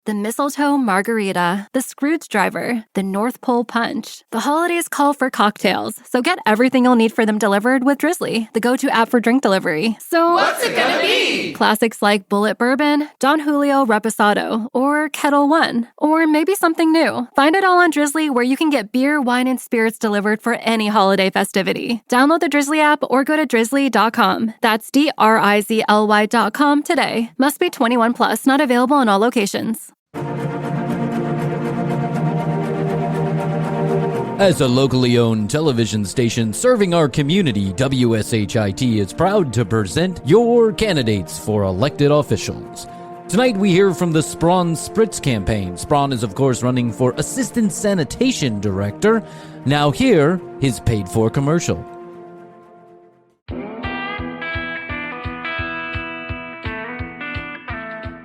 The mistletoe margarita, the Scrooge driver, the North Pole punch. The holidays call for cocktails, so get everything you'll need for them delivered with Drizzly, the go-to app for drink delivery. So what's it gonna be? Classics like Bullet Bourbon, Don Julio Reposado, or Kettle One, or maybe something new. Find it all on Drizzly, where you can get beer, wine, and spirits delivered for any holiday festivity. Download the Drizzly app or go to drizzly.com. That's DRIZLY.com today. Must be 21 plus, not available in all locations. As a locally owned television station serving our community, WSHIT is proud to present your candidates for elected officials. Tonight we hear from the Sprawn Spritz campaign. Sprawn is of course running for Assistant Sanitation Director. Now hear his paid-for commercial.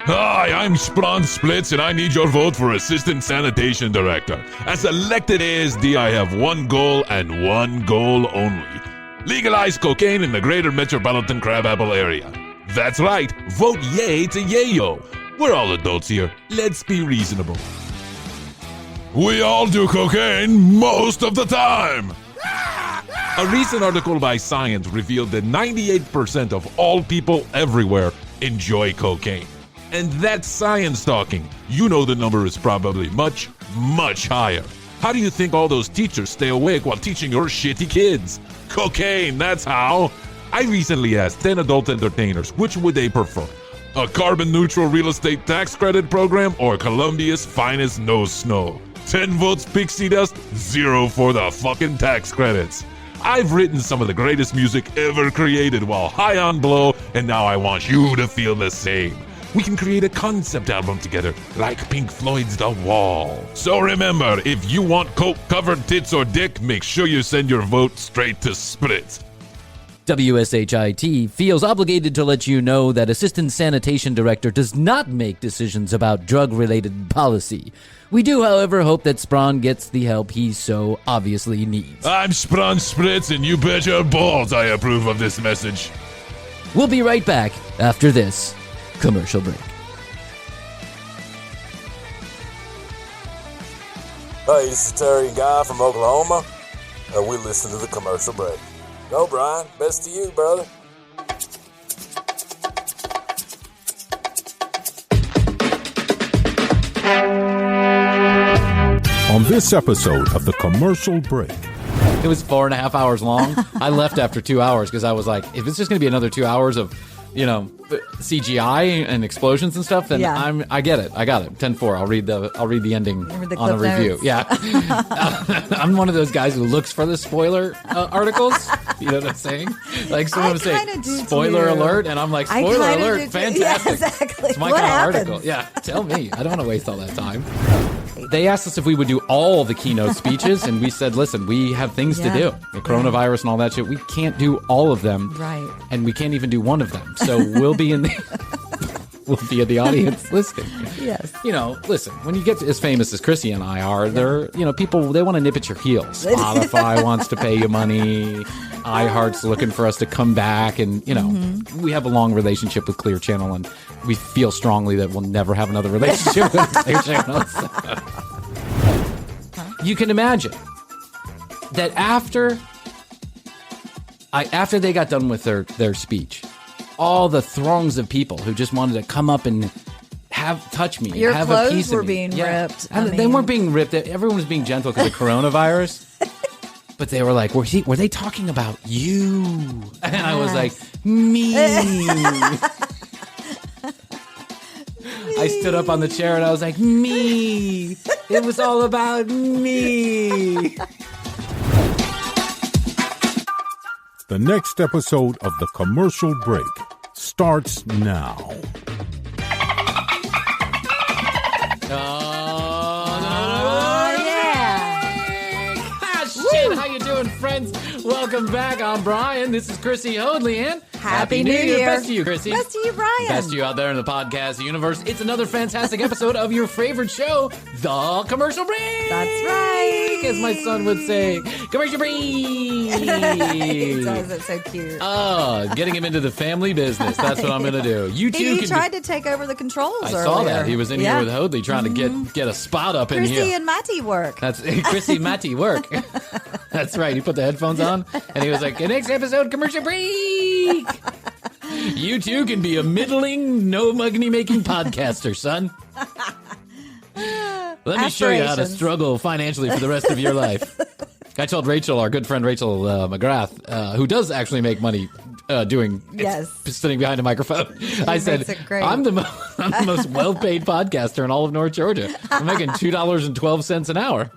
Hi, I'm Sprawn Splits, and I need your vote for Assistant Sanitation Director. As elected ASD, I have one goal and one goal only. Legalize cocaine in the greater metropolitan crabapple area. That's right, vote yay to yayo. We're all adults here. Let's be reasonable. We all do cocaine most of the time. A recent article by Science revealed that 98% of all people everywhere enjoy cocaine. And that's science talking. You know the number is probably much, much higher. How do you think all those teachers stay awake while teaching your shitty kids? Cocaine, that's how. I recently asked 10 adult entertainers which would they prefer. A carbon-neutral real estate tax credit program or Colombia's finest no snow? 10 votes pixie dust, 0 for the fucking tax credits. I've written some of the greatest music ever created while high on blow, and now I want you to feel the same. We can create a concept album together, like Pink Floyd's The Wall. So remember, if you want coke-covered tits or dick, make sure you send your vote straight to Spritz. WSHIT feels obligated to let you know that Assistant Sanitation Director does not make decisions about drug-related policy. We do, however, hope that Sprawn gets the help he so obviously needs. I'm Sprawn Spritz, and you bet your balls I approve of this message. We'll be right back after this commercial break. Hey, this is Terry Guy from Oklahoma. We listen to the commercial break. Go, Bryan. Best to you, brother. On this episode of the commercial break. It was 4.5 hours long. I left after 2 hours because I was like, if it's just going to be another 2 hours of, CGI and explosions and stuff, then Yeah. I get it. I got it. 10-4. I'll read the ending on the review. Notes. Yeah. I'm one of those guys who looks for the spoiler articles. You know what I'm saying? Like someone would say, spoiler alert, and I'm like, spoiler alert, fantastic. Yeah, exactly. It's my What kind happens? of article. Yeah, tell me. I don't want to waste all that time. They asked us if we would do all the keynote speeches, and we said, listen, we have things to do. The coronavirus and all that shit, we can't do all of them. Right. And we can't even do one of them. So we'll be in the audience listening. Yes. Listen, when you get as famous as Krissy and I are, they're, people, they want to nip at your heels. Spotify wants to pay you money. iHeart's looking for us to come back. And, we have a long relationship with Clear Channel, and we feel strongly that we'll never have another relationship with Clear Channel. You can imagine that after they got done with their speech, all the throngs of people who just wanted to come up and touch me, Your have clothes a piece were of me. being ripped. They weren't being ripped. Everyone was being gentle because of coronavirus. But they were like, were they talking about you? And I was like, me. I stood up on the chair and I was like, me. It was all about me. The next episode of the commercial break starts now. How you doing, friends? Welcome back. I'm Bryan. This is Chrissy Hoadley, and Happy New Year. Best to you, Krissy. Best to you, Bryan. Best to you out there in the podcast universe. It's another fantastic episode of your favorite show, The Commercial Break. That's right. As my son would say, Commercial Break. He does. It's so cute. Oh, getting him into the family business. That's what I'm going to do. You too. He tried to take over the controls earlier. I saw that. He was in here with Hoadley trying to get a spot up in here. Krissy and Matty work. That's Krissy and Matty work. That's right. He put the headphones on and he was like, next episode, Commercial Break. You too can be a middling, no money making podcaster, son. Let me show you how to struggle financially for the rest of your life. I told Rachel, our good friend Rachel McGrath, who does actually make money sitting behind a microphone. I said, I'm the most well-paid podcaster in all of North Georgia. I'm making $2.12 an hour.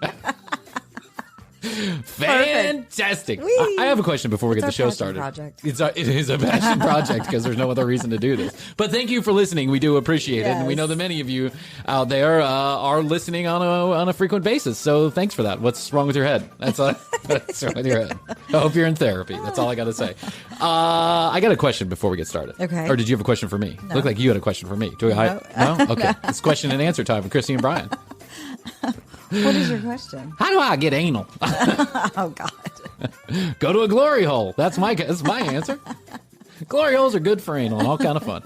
Fantastic. I have a question before we get the show started. It is a passion project because there's no other reason to do this. But thank you for listening. We do appreciate it. And we know that many of you out there are listening on a frequent basis. So thanks for that. What's wrong with your head? That's wrong with your head. I hope you're in therapy. That's all I got to say. I got a question before we get started. Okay. Or did you have a question for me? No. Looked like you had a question for me. No? Okay. It's question and answer time with Krissy and Bryan. What is your question? How do I get anal? Oh, God. Go to a glory hole. That's my answer. Glory holes are good for anal and all kind of fun.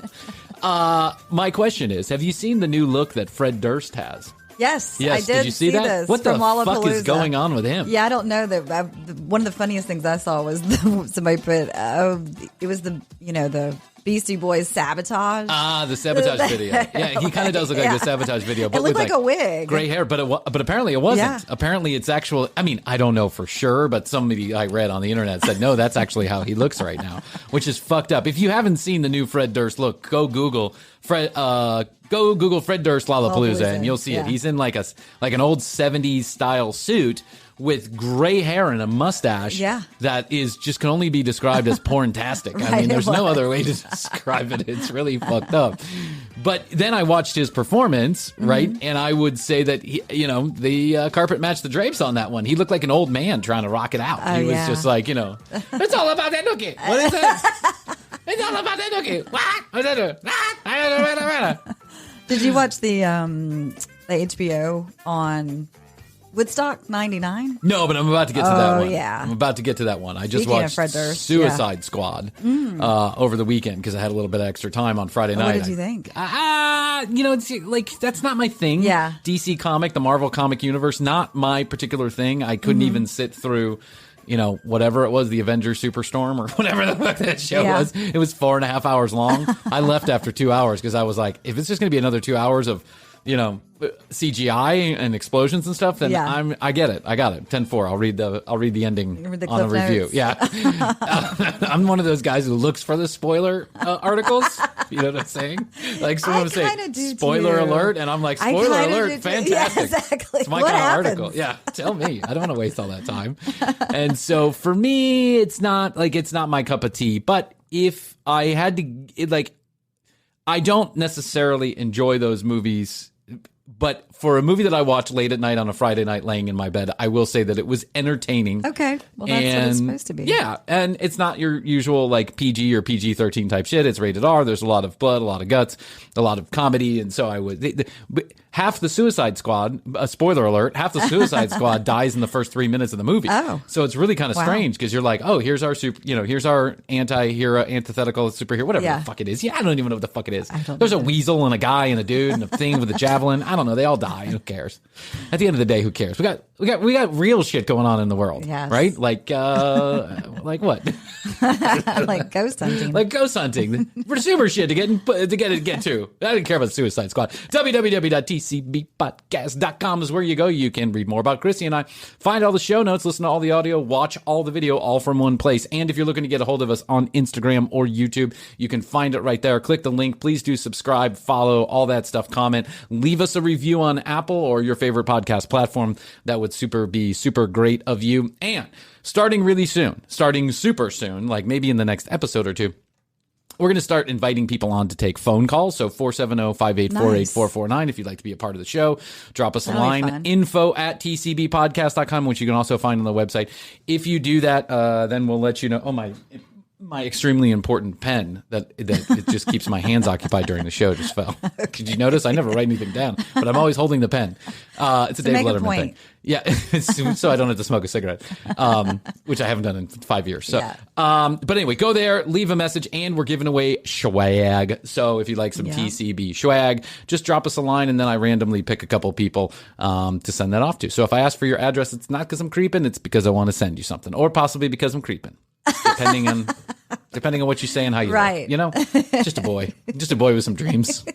My question is, have you seen the new look that Fred Durst has? Yes, I did. Did you see that? This what the from fuck is going on with him? Yeah, I don't know. One of the funniest things I saw was somebody put, it was the Beastie Boys Sabotage. The Sabotage video. Yeah, he kind of does look like the Sabotage video. But it looked like a wig. Gray hair, but apparently it wasn't. Yeah. Apparently it's actual. I mean, I don't know for sure, but somebody I read on the internet said, no, that's actually how he looks right now, which is fucked up. If you haven't seen the new Fred Durst look, go Google Fred Durst Lollapalooza and you'll see it. He's in like an old 70s style suit with gray hair and a mustache that is just can only be described as porntastic. I mean, there's no other way to describe it. It's really fucked up. But then I watched his performance, right? And I would say that, the carpet matched the drapes on that one. He looked like an old man trying to rock it out. He was just like, it's all about that nookie. What is that? It's all about that nookie. What? Did you watch the HBO on Woodstock 99? No, but I'm about to get to that one. Yeah. I'm about to get to that one. I just Speaking watched of Fred Durst, Suicide Squad over the weekend because I had a little bit of extra time on Friday night. What did you think? It's like that's not my thing. Yeah. DC comic, the Marvel comic universe, not my particular thing. I couldn't even sit through whatever it was, the Avengers Superstorm or whatever the fuck that show was. It was 4.5 hours long. I left after 2 hours because I was like, if it's just going to be another 2 hours of, CGI and explosions and stuff, then I get it. I got it. 10-4. I'll read the ending on a review. Notes. Yeah. I'm one of those guys who looks for the spoiler articles. You know what I'm saying? Like someone would say, spoiler alert, and I'm like, spoiler alert, fantastic. Yeah, exactly. It's my kind of article. Yeah. Tell me. I don't want to waste all that time. And so for me, it's not my cup of tea. But if I had to, I don't necessarily enjoy those movies. But for a movie that I watched late at night on a Friday night laying in my bed, I will say that it was entertaining. Okay. Well, that's what it's supposed to be. Yeah. And it's not your usual PG or PG-13 type shit. It's rated R. There's a lot of blood, a lot of guts, a lot of comedy. And so I would... half the Suicide Squad, spoiler alert, half the Suicide Squad dies in the first 3 minutes of the movie. Oh. So it's really kind of strange because you're like, oh, here's our here's our anti-hero, antithetical superhero, whatever the fuck it is. Yeah, I don't even know what the fuck it is. There's a weasel and a guy and a dude and a thing with a javelin. I don't know. They all die. Who cares? At the end of the day, who cares? We got real shit going on in the world, right? Like what? Like ghost hunting. Like ghost hunting. Super shit to get to. I didn't care about Suicide Squad. www.tcbpodcast.com is where you go. You can read more about Krissy and I. Find all the show notes, listen to all the audio, watch all the video, all from one place. And if you're looking to get a hold of us on Instagram or YouTube, you can find it right there. Click the link. Please do subscribe, follow, all that stuff, comment. Leave us a review on Apple or your favorite podcast platform. That would be super great of you. And starting super soon, like maybe in the next episode or two, we're going to start inviting people on to take phone calls. So 470-584-8449 if you'd like to be a part of the show. Drop us a line. Info@tcbpodcast.com, which you can also find on the website. If you do that, then we'll let you know. Oh, my My extremely important pen that it just keeps my hands occupied during the show just fell. Did you notice? I never write anything down, but I'm always holding the pen. It's a Dave Letterman thing. Yeah, so I don't have to smoke a cigarette, which I haven't done in 5 years. So, but anyway, go there, leave a message, and we're giving away swag. So if you like some TCB swag, just drop us a line, and then I randomly pick a couple people to send that off to. So if I ask for your address, it's not because I'm creeping, it's because I want to send you something, or possibly because I'm creeping. Depending on what you say and how you right. look, you know, just a boy with some dreams.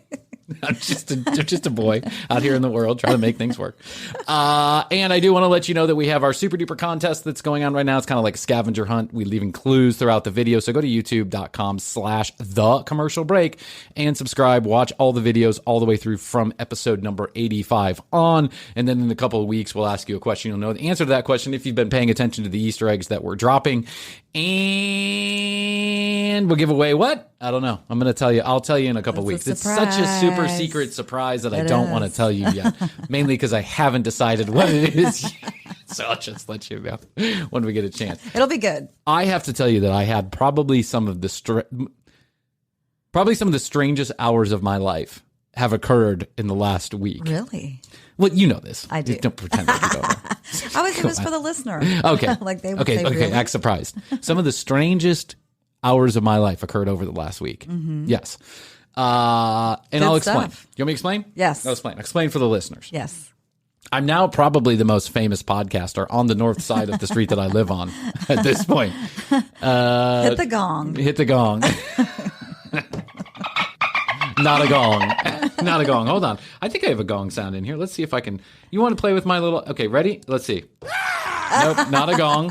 I'm just a boy out here in the world trying to make things work. And I do want to let you know that we have our super duper contest that's going on right now. It's kind of like a scavenger hunt. We're leaving clues throughout the video. So go to youtube.com/thecommercialbreak and subscribe. Watch all the videos all the way through from episode number 85 on. And then in a couple of weeks, we'll ask you a question. You'll know the answer to that question if you've been paying attention to the Easter eggs that we're dropping. And we'll give away what? I don't know. I'm going to tell you. I'll tell you in a couple weeks. It's such a super secret surprise that I don't want to tell you yet. Mainly because I haven't decided what it is yet. So I'll just let you know when we get a chance. It'll be good. I have to tell you that I had probably some of the strangest hours of my life have occurred in the last week. Really? Well, you know this. I do. Don't pretend like you don't know. It was for the listener. Okay. Like they would say, okay. really? Act surprised. Some of the strangest hours of my life occurred over the last week. Mm-hmm. Yes. And Good I'll explain. stuff. You want me to explain? Yes. I'll explain. Explain for the listeners. Yes. I'm now probably the most famous podcaster on the north side of the street that I live on at this point. Hit the gong. Hit the gong. Not a gong. Not a gong. Hold on. I think I have a gong sound in here. Let's see if I can. You want to play with my little. Okay, ready? Let's see. Nope, not a gong.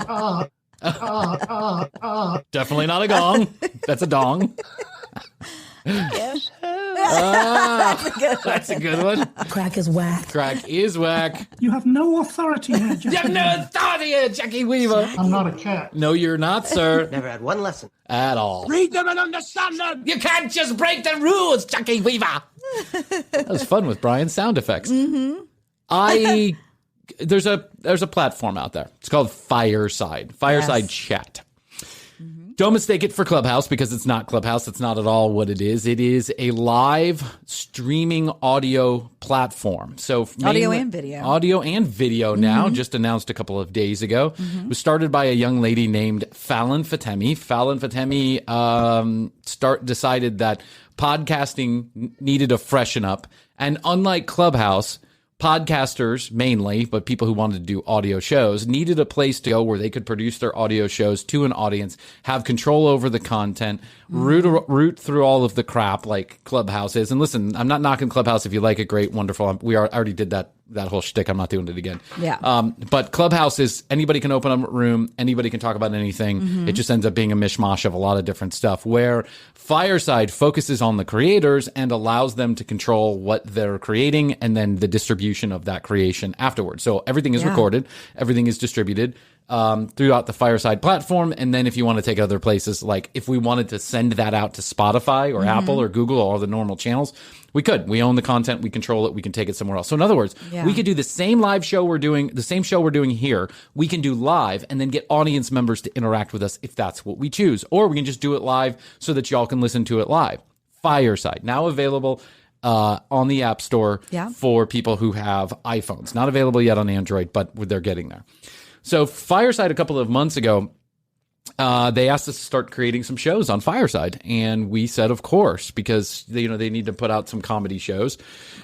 Definitely not a gong. That's a dong. Yes. That's a good one. Crack is whack. Crack is whack. You have no authority here, Jackie. You have no authority here, Jackie Weaver. I'm not a cat. No, you're not, sir. Never had one lesson. At all. Read them and understand them. You can't just break the rules, Jackie Weaver. That was fun with Brian's sound effects. Mm-hmm. There's a platform out there. It's called Fireside. Fireside Chat. Don't mistake it for Clubhouse because it's not Clubhouse. It's not at all what it is. It is a live streaming audio platform. So audio and video. Audio and video now, just announced a couple of days ago. It was started by a young lady named Falon Fatemi. Falon Fatemi decided that podcasting needed a freshen up. And unlike Clubhouse, podcasters mainly, but people who wanted to do audio shows, needed a place to go where they could produce their audio shows to an audience, have control over the content, root through all of the crap like Clubhouse is. And listen, I'm not knocking Clubhouse. If you like it, great, wonderful. I already did that whole shtick. I'm not doing it again. Yeah. But Clubhouse is anybody can open up a room, anybody can talk about anything. It just ends up being a mishmash of a lot of different stuff, where Fireside focuses on the creators and allows them to control what they're creating and then the distribution of that creation afterwards. So everything is recorded, everything is distributed throughout the Fireside platform. And then if you want to take other places, like if we wanted to send that out to Spotify or Apple or Google or all the normal channels, we could. We own the content. We control it. We can take it somewhere else. So in other words, we could do the same live show we're doing, the same show we're doing here. We can do live and then get audience members to interact with us if that's what we choose. Or we can just do it live so that y'all can listen to it live. Fireside, now available on the App Store for people who have iPhones. Not available yet on Android, but they're getting there. So Fireside, a couple of months ago, they asked us to start creating some shows on Fireside, and we said, of course, because they need to put out some comedy shows.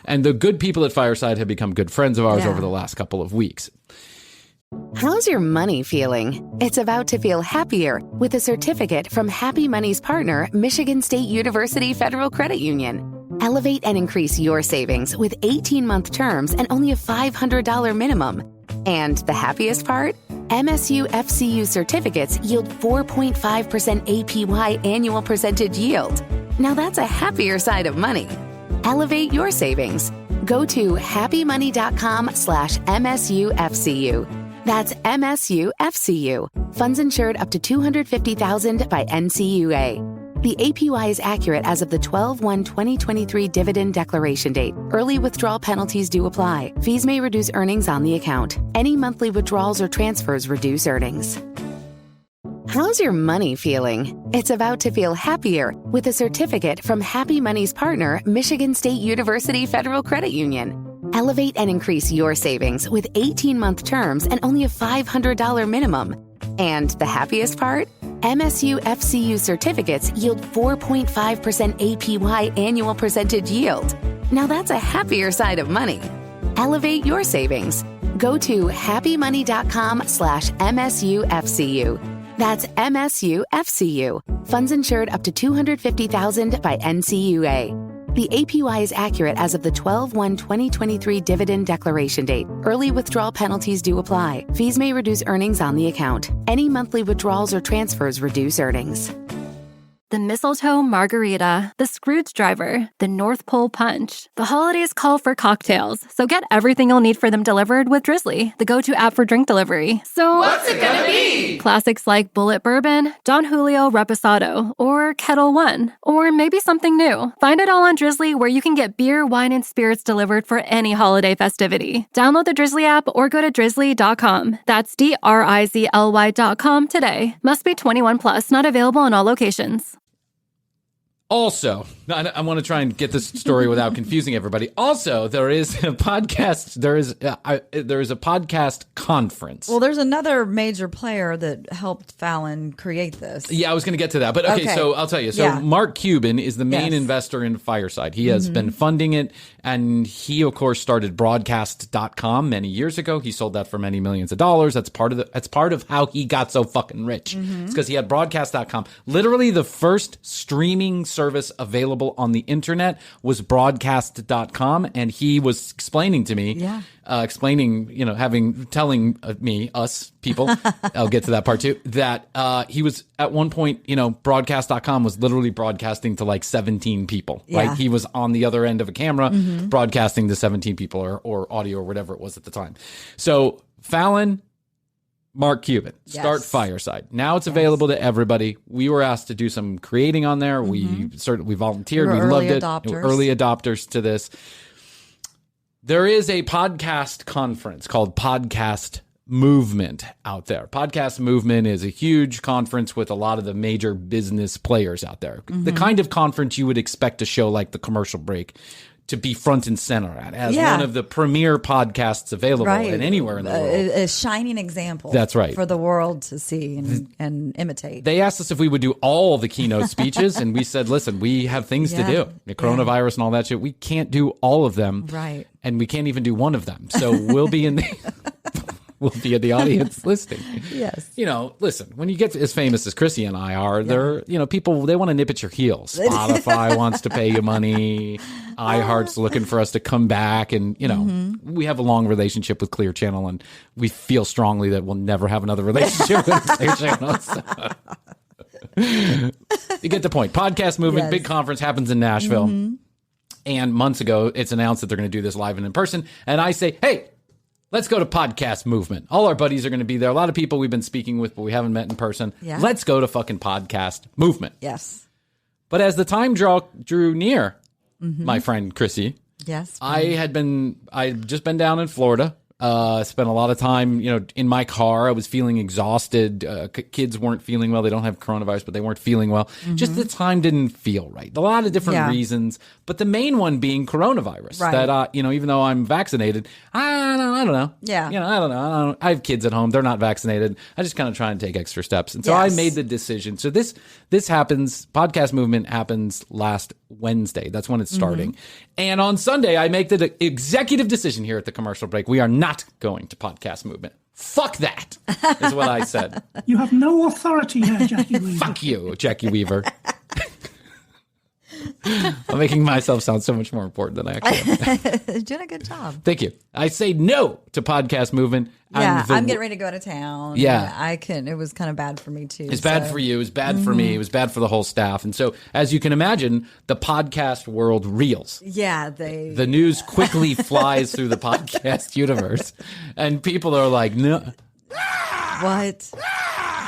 And the good people at Fireside have become good friends of ours over the last couple of weeks. How's your money feeling? It's about to feel happier with a certificate from Happy Money's partner, Michigan State University Federal Credit Union. Elevate and increase your savings with 18-month terms and only a $500 minimum. And the happiest part? MSU FCU certificates yield 4.5% APY annual percentage yield. Now that's a happier side of money. Elevate your savings. Go to happymoney.com/MSUFCU. That's MSUFCU. Funds insured up to $250,000 by NCUA. The APY is accurate as of the 12/1/2023 dividend declaration date. Early withdrawal penalties do apply. Fees may reduce earnings on the account. Any monthly withdrawals or transfers reduce earnings. How's your money feeling? It's about to feel happier with a certificate from Happy Money's partner, Michigan State University Federal Credit Union. Elevate and increase your savings with 18-month terms and only a $500 minimum. And the happiest part? MSU FCU certificates yield 4.5% APY annual percentage yield. Now that's a happier side of money. Elevate your savings. Go to happymoney.com/MSUFCU. That's MSUFCU. Funds insured up to $250,000 by NCUA. The APY is accurate as of the 12/1/2023 dividend declaration date. Early withdrawal penalties do apply. Fees may reduce earnings on the account. Any monthly withdrawals or transfers reduce earnings. The mistletoe margarita, the Scrooge driver, the North Pole punch. The holidays call for cocktails, so get everything you'll need for them delivered with Drizzly, the go-to app for drink delivery. So what's it gonna be? Classics like Bullet Bourbon, Don Julio Reposado, or Kettle One, or maybe something new. Find it all on Drizzly, where you can get beer, wine, and spirits delivered for any holiday festivity. Download the Drizzly app or go to drizzly.com. That's DRIZLY.com today. Must be 21 plus, not available in all locations. Also, I want to try and get this story without confusing everybody. Also, there is a podcast. There is a podcast conference. Well, there's another major player that helped Falon create this. Yeah, I was going to get to that. But okay, so I'll tell you. So Mark Cuban is the main investor in Fireside. He has been funding it, and he, of course, started Broadcast.com many years ago. He sold that for many millions of dollars. That's part of how he got so fucking rich. It's because he had Broadcast.com. Literally, the first streaming service available on the internet was Broadcast.com, and he was explaining to me, telling me, us people, I'll get to that part too, that he was at one point, Broadcast.com was literally broadcasting to like 17 people, right? He was on the other end of a camera broadcasting to 17 people or audio or whatever it was at the time. So Falon, Mark Cuban, start Fireside. Now it's available to everybody. We were asked to do some creating on there. We volunteered. We loved it. Early adopters to this. There is a podcast conference called Podcast Movement out there. Podcast Movement is a huge conference with a lot of the major business players out there. The kind of conference you would expect a show like The Commercial Break to be front and center at as one of the premier podcasts available and anywhere in the world. A shining example. That's right. For the world to see and imitate. They asked us if we would do all the keynote speeches, and we said, listen, we have things to do. The coronavirus and all that shit. We can't do all of them. Right. And we can't even do one of them. So we'll be in the... We'll be in the audience listening. Yes. Listen, when you get as famous as Krissy and I are, they're, people, they want to nip at your heels. Spotify wants to pay you money. iHeart's looking for us to come back. And, we have a long relationship with Clear Channel, and we feel strongly that we'll never have another relationship with Clear Channel. So. You get the point. Podcast Movement, big conference happens in Nashville. And months ago, it's announced that they're going to do this live and in person. And I say, hey, let's go to Podcast Movement. All our buddies are going to be there. A lot of people we've been speaking with, but we haven't met in person. Yeah. Let's go to fucking Podcast Movement. Yes. But as the time drew near, my friend Krissy, I'd just been down in Florida. Spent a lot of time, in my car. I was feeling exhausted. Kids weren't feeling well. They don't have coronavirus, but they weren't feeling well. Just the time didn't feel right. A lot of different reasons, but the main one being coronavirus. Right. That, even though I'm vaccinated, I don't know. Yeah. I don't know. I have kids at home. They're not vaccinated. I just kind of try and take extra steps. And so I made the decision. So this happens, Podcast Movement happens last Wednesday. That's when it's starting. And on Sunday, I make the executive decision here at the Commercial Break. We are not going to Podcast Movement. Fuck that, is what I said. You have no authority here, Jackie Weaver. Fuck you, Jackie Weaver. I'm making myself sound so much more important than I actually am. Doing a good job. Thank you. I say no to Podcast Movement. Yeah, I'm getting ready to go out of town. Yeah. It was kind of bad for me too. It's bad for you. It was bad for me. It was bad for the whole staff. And so, as you can imagine, the podcast world reels. Yeah, the news quickly flies through the podcast universe. And people are like, no. What?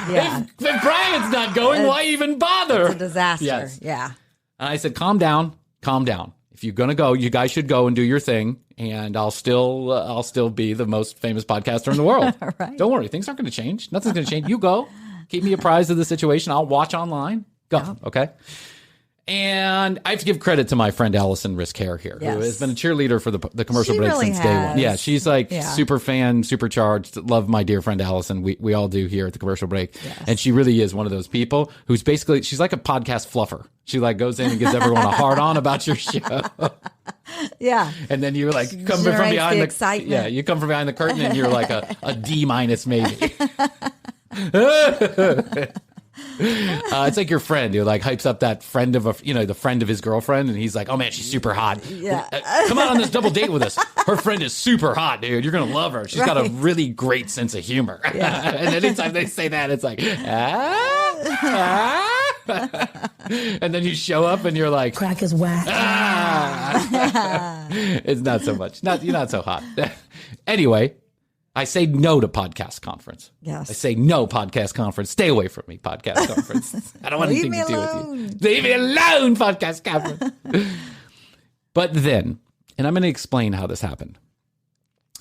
Yeah. If Brian's not going, why even bother? It's a disaster. Yes. Yeah. And I said, calm down. If you're going to go, you guys should go and do your thing. And I'll still be the most famous podcaster in the world. Right. Don't worry. Things aren't going to change. Nothing's going to change. You go. Keep me apprised of the situation. I'll watch online. Go. Yeah. Okay. And I have to give credit to my friend Allison Risk-Hair here, who has been a cheerleader for the commercial She break really since day one. has. Yeah, she's like Yeah. super fan, supercharged. Love my dear friend Allison. We all do here at the commercial break. Yes. And she really is one of those people who's basically, she's like a podcast fluffer. She like goes in and gives everyone a hard on about your show. Yeah. And then you're like come from Generates behind the the excitement. Yeah, you come from behind the curtain and you're like a D- maybe. It's like your friend who like hypes up that friend of the friend of his girlfriend, and he's like, "Oh man, she's super hot. Yeah. Come on this double date with us. Her friend is super hot, dude. You're gonna love her. She's got a Right. really great sense of humor." Yeah. And anytime they say that, it's like, and then you show up and you're like, Crack is whack. it's not so much. You're not so hot. Anyway. I say no to podcast conference. Yes. I say no podcast conference. Stay away from me, podcast conference. I don't want Leave anything me to do alone. with you. Leave me alone, podcast conference. But then, and I'm going to explain how this happened.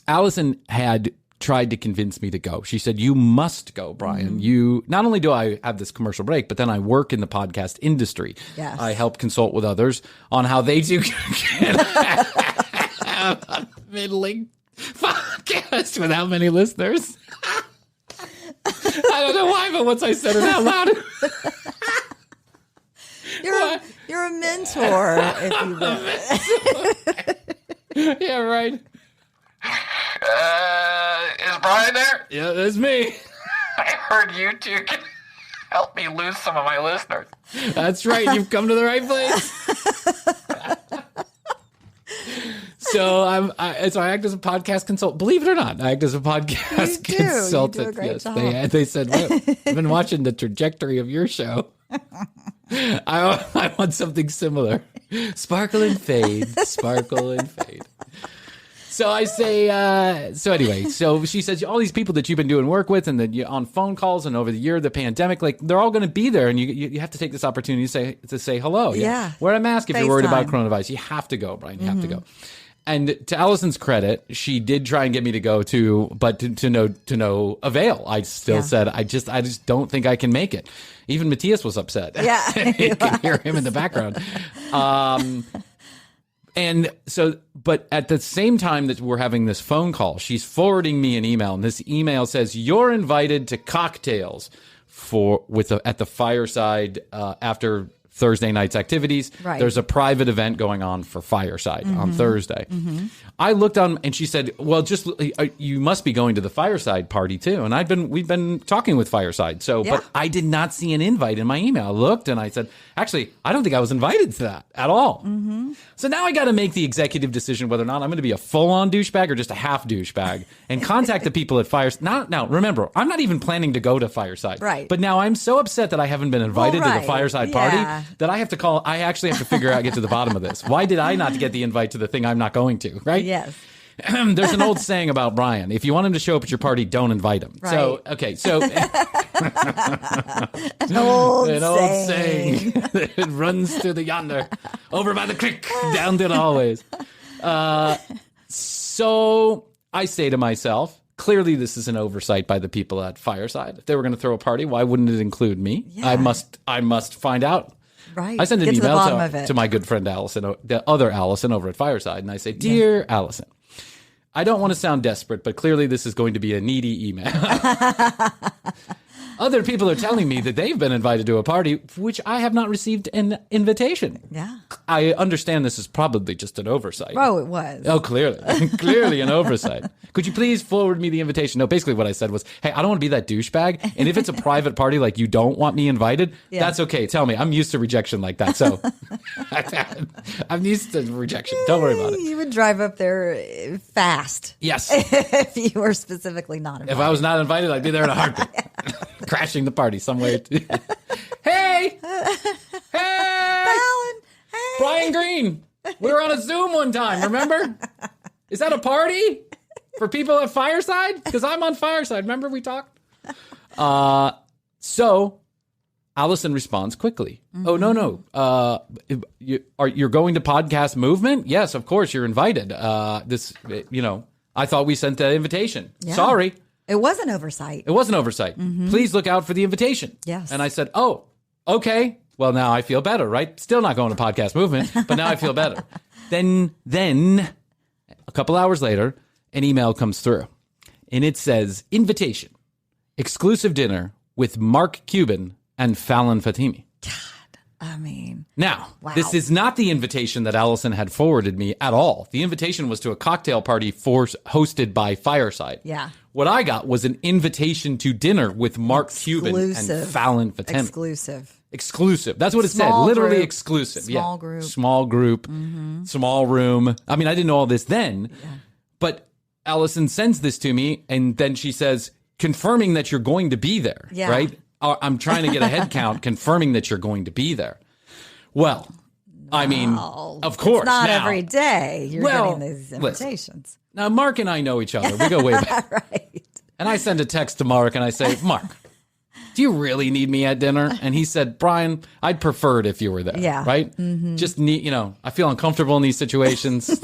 Allison had tried to convince me to go. She said, "You must go, Bryan. You not only do I have this commercial break, but then I work in the podcast industry. Yes. I help consult with others on how they do a middling podcast without many listeners." I don't know why, but once I said it out loud, You're a mentor, if you will. yeah, right. Is Bryan there? Yeah, that's me. I heard you two can help me lose some of my listeners. That's right. You've come to the right place. So I act as a podcast consultant. Believe it or not, I act as a podcast You do. consultant. You do a great Yes, job. they said, well, I've been watching the trajectory of your show. I want something similar. Sparkle and fade. Sparkle and fade. So I say, so she says, all these people that you've been doing work with and that you on phone calls and over the year of the pandemic, like they're all going to be there. And you have to take this opportunity to say hello. Yeah. Wear a mask if you're worried about FaceTime. coronavirus. You have to go, Bryan. You have to go. And to Allison's credit, she did try and get me to go but to no avail. I still said, I just don't think I can make it. Even Matthias was upset. Yeah. You can hear him in the background. And so, but at the same time that we're having this phone call, she's forwarding me an email, and this email says, "You're invited to cocktails at the Fireside after Thursday night's activities. Right. There's a private event going on for Fireside on Thursday." I looked on, and she said, "Well, you must be going to the Fireside party too." And we've been talking with Fireside, but I did not see an invite in my email. I looked and I said, "Actually, I don't think I was invited to that at all." So now I got to make the executive decision whether or not I'm going to be a full-on douchebag or just a half douchebag, and contact the people at Fireside. Now, remember, I'm not even planning to go to Fireside, Right? But now I'm so upset that I haven't been invited to the right. Fireside party that I have to call. I actually have to figure out, get to the bottom of this. Why did I not get the invite to the thing I'm not going to? Right? Yes. There's an old saying about Bryan. If you want him to show up at your party, don't invite him. Right. So, okay. So, An old saying. It runs through the yonder, over by the creek, down through the hallways. So I say to myself, clearly this is an oversight by the people at Fireside. If they were going to throw a party, why wouldn't it include me? Yeah. I must find out. Right. I send an Get to the email bottom of it. to my good friend Allison, the other Allison over at Fireside, and I say, "Dear Allison, I don't want to sound desperate, but clearly this is going to be a needy email. Other people are telling me that they've been invited to a party, which I have not received an invitation. Yeah. I understand this is probably just an oversight." Oh, it was. Oh, clearly. Clearly an oversight. Could you please forward me the invitation? No, basically what I said was, hey, I don't want to be that douchebag. And if it's a private party, like you don't want me invited, that's okay. Tell me. I'm used to rejection like that. So I'm used to rejection. Don't worry about it. You would drive up there fast. Yes. If you were specifically not invited. If I was not invited, I'd be there in a heartbeat. Crashing the party somewhere. Hey! Hey! Falon, hey. Bryan Green! We were on a Zoom one time, remember? Is that a party for people at Fireside? Because I'm on Fireside. Remember we talked? So Allison responds quickly. Oh, no. You're going to Podcast Movement? Yes, of course, you're invited. I thought we sent the invitation. Yeah. Sorry. It was an oversight. It was an oversight. Please look out for the invitation. Yes. And I said, oh, okay. Well, now I feel better, right? Still not going to Podcast Movement, but now I feel better. Then a couple hours later, an email comes through. And it says, invitation, exclusive dinner with Mark Cuban and Falon Fatemi. I mean, now, wow. This is not the invitation that Allison had forwarded me at all. The invitation was to a cocktail party hosted by Fireside. Yeah. What I got was an invitation to dinner with Mark Cuban and Falon Fatemi. Exclusive. That's what it said. Literally exclusive. Small group. Small group. Small room. I mean, I didn't know all this then, but Allison sends this to me, and then she says, confirming that you're going to be there, right? I'm trying to get a head count confirming that you're going to be there. Well, I mean, of course. It's not every day you're getting these invitations. Listen, now, Mark and I know each other. We go way back. Right. And I send a text to Mark and I say, Mark, do you really need me at dinner? And he said, Bryan, I'd prefer it if you were there. Yeah. Right? Just need, I feel uncomfortable in these situations.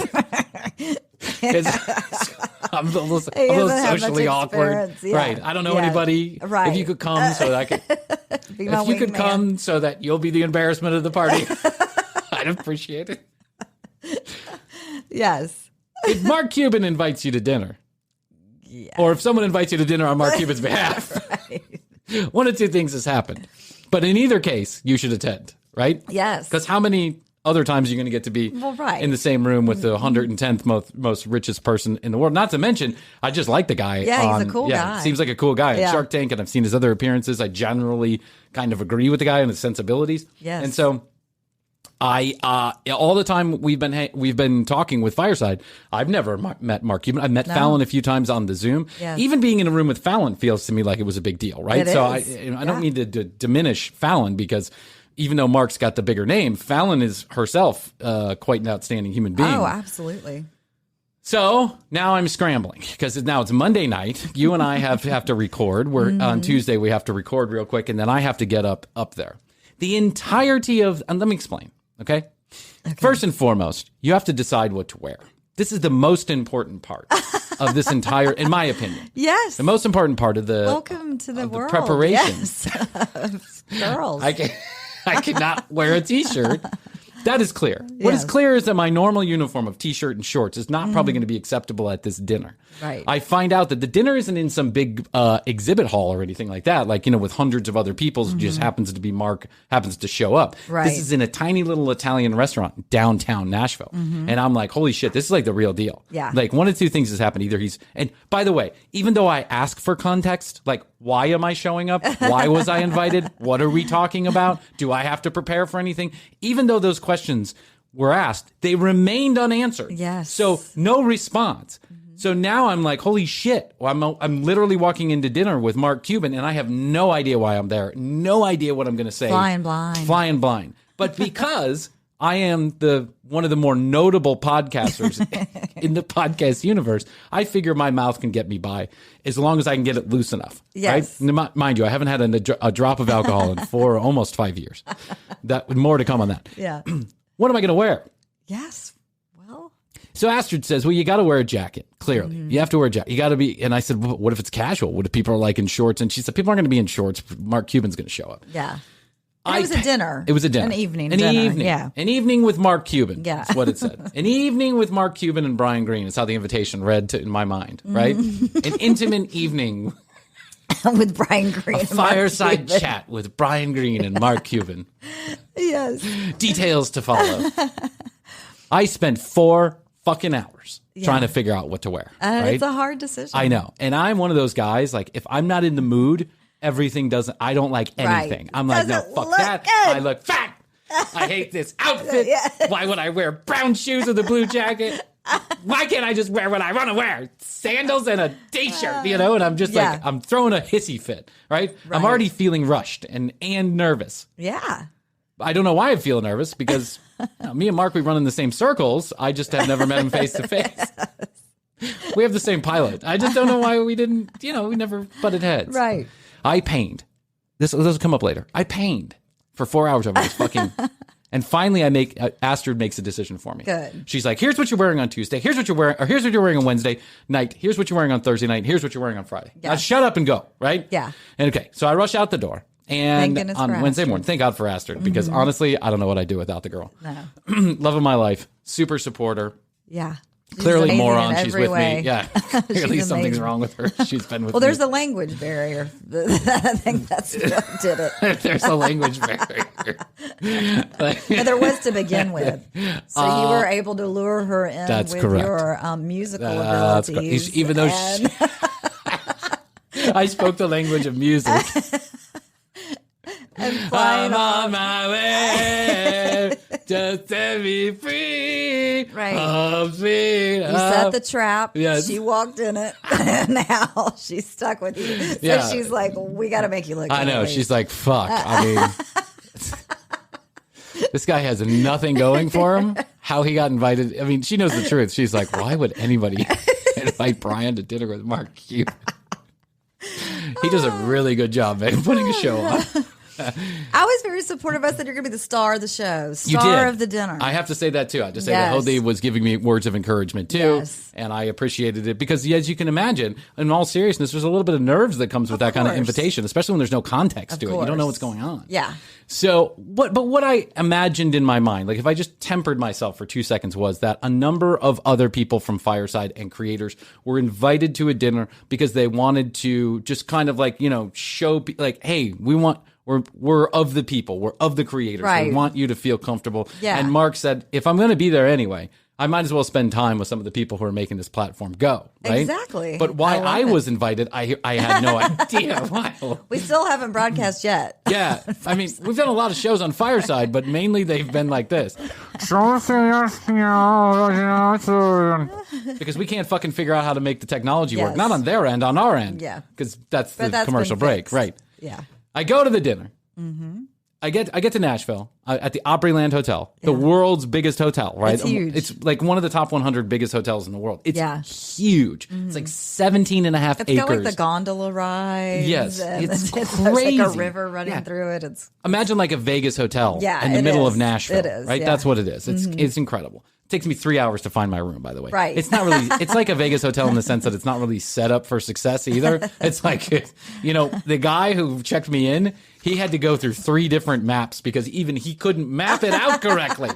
I'm a little socially awkward. Yeah. Right. I don't know anybody. Right. If you could come so that I could. If you could come so that you'll be the embarrassment of the party, I'd appreciate it. Yes. If Mark Cuban invites you to dinner, or if someone invites you to dinner on Mark Cuban's behalf, one of two things has happened. But in either case, you should attend, right? Yes. Because how many other times are you going to get to be in the same room with the 110th most richest person in the world? Not to mention, I just like the guy. Yeah, he's a cool guy. Seems like a cool guy at Shark Tank, and I've seen his other appearances. I generally kind of agree with the guy and his sensibilities. Yes. And so I all the time we've been talking with Fireside, I've never met Mark Cuban. I've met Falon a few times on the Zoom. Yes. Even being in a room with Falon feels to me like it was a big deal, right? It so is. I don't need to diminish Falon, because even though Mark's got the bigger name, Falon is herself quite an outstanding human being. Oh, absolutely. So now I'm scrambling because now it's Monday night. You and I have to record. We're on Tuesday. We have to record real quick, and then I have to get up there. The entirety of, and let me explain. Okay. First and foremost, you have to decide what to wear. This is the most important part of this entire, in my opinion. Yes. The most important part of the welcome to the world. The preparation. Yes. Girls. I cannot wear a t-shirt. That is clear. What is clear is that my normal uniform of t-shirt and shorts is not probably going to be acceptable at this dinner. Right. I find out that the dinner isn't in some big exhibit hall or anything like that, like, with hundreds of other people. Just happens to be Mark, happens to show up. Right. This is in a tiny little Italian restaurant downtown Nashville. And I'm like, holy shit, this is like the real deal. Yeah. Like, one of two things has happened. Either and by the way, even though I ask for context, like, why am I showing up? Why was I invited? What are we talking about? Do I have to prepare for anything? Even though those questions were asked, they remained unanswered. Yes. So no response. So now I'm like, holy shit. I'm literally walking into dinner with Mark Cuban, and I have no idea why I'm there. No idea what I'm going to say. Flying blind. But because I am one of the more notable podcasters in the podcast universe, I figure my mouth can get me by as long as I can get it loose enough. Yes. Right? Mind you, I haven't had a drop of alcohol in almost 5 years. More to come on that. Yeah. What am I going to wear? Yes. Well. So Astrid says, well, you got to wear a jacket. Clearly, you have to wear a jacket. You got to be. And I said, well, what if it's casual? What if people are like in shorts? And she said, people aren't going to be in shorts. Mark Cuban's going to show up. Yeah. It was a dinner. It was a dinner. An evening dinner. Yeah. An evening with Mark Cuban. Yeah. That's what it said. An evening with Mark Cuban and Bryan Green is how the invitation read in my mind, right? An intimate evening with Bryan Green. A fireside chat with Bryan Green and Mark Cuban. Yes. Details to follow. I spent 4 fucking hours trying to figure out what to wear. Right? It's a hard decision. I know. And I'm one of those guys, like, if I'm not in the mood, I don't like anything. Right. I'm like, no, fuck that. Good. I look fat. I hate this outfit. Why would I wear brown shoes with a blue jacket? Why can't I just wear what I want to wear? Sandals and a t-shirt, and I'm just like, I'm throwing a hissy fit, right? I'm already feeling rushed and nervous. Yeah. I don't know why I feel nervous, because me and Mark, we run in the same circles. I just have never met him face to face. We have the same pilot. I just don't know why we didn't, we never butted heads. Right. I pained. This will come up later. I pained for 4 hours over this fucking And finally, Astrid makes a decision for me. Good. She's like, here's what you're wearing on Tuesday. Here's what you're wearing on Wednesday night. Here's what you're wearing on Thursday night. Here's what you're wearing on Friday. Yeah. Now shut up and go, right? Yeah. And okay, so I rush out the door. And on Wednesday morning, thank God for Astrid, because honestly, I don't know what I'd do without the girl. No. Love of my life. Super supporter. Yeah. She's Clearly amazing moron. in She's every with way. me. Yeah. Clearly something's wrong with her. She's been with me. Well, there's a language barrier. I think that's what did it. There's a language barrier. Yeah, there was to begin with. So you were able to lure her in That's with correct. your musical abilities. Even though I spoke the language of music. I'm on my way. Just set me free. Right. Oh, sweet. You set the trap. Yes. She walked in it. Now she's stuck with you. So Yeah. she's like, we got to make you look I know. great. She's like, fuck. I mean, this guy has nothing going for him. How he got invited. I mean, she knows the truth. She's like, why would anybody invite Bryan to dinner with Mark Cuban? He does a really good job, man, putting a show on. I was very supportive. I said, you're going to be the star of the show, You star did. of the dinner. I have to say that too. I have to say Yes. that Hoadley was giving me words of encouragement too. Yes. And I appreciated it because, as you can imagine, in all seriousness, there's a little bit of nerves that comes with that kind of course. invitation, especially when there's no context Of to it. You don't know course. what's going on. Yeah. So what I imagined in my mind, like if I just tempered myself for 2 seconds, was that a number of other people from Fireside and creators were invited to a dinner because they wanted to just kind of like, show like, hey, we're of the people. We're of the creators. Right. We want you to feel comfortable. Yeah. And Mark said, if I'm going to be there anyway, I might as well spend time with some of the people who are making this platform go. Right? Exactly. But why I it. was invited, I had no idea. Why. We still haven't broadcast yet. Yeah. I mean, we've done a lot of shows on Fireside, but mainly they've been like this. Because we can't fucking figure out how to make the technology work. Yes. Not on their end, on our end. Yeah. Because that's But the that's commercial been break. fixed. Right. Yeah. I go to the dinner. Mm-hmm. I get to Nashville at the Opryland Hotel, the world's biggest hotel, right? It's huge. It's like one of the top 100 biggest hotels in the world. It's Yeah. huge. It's like 17 and a half It's acres. got like the gondola rides. Yes, and it's there's crazy. like a river running Yeah. through it. It's Imagine like a Vegas hotel Yeah, in the it middle is. of Nashville. It is, right? yeah. That's what it is. It's incredible. It takes me 3 hours to find my room, by the way. Right. It's not really, it's like a Vegas hotel in the sense that it's not really set up for success either. It's like, the guy who checked me in, he had to go through 3 different maps because even he couldn't map it out correctly.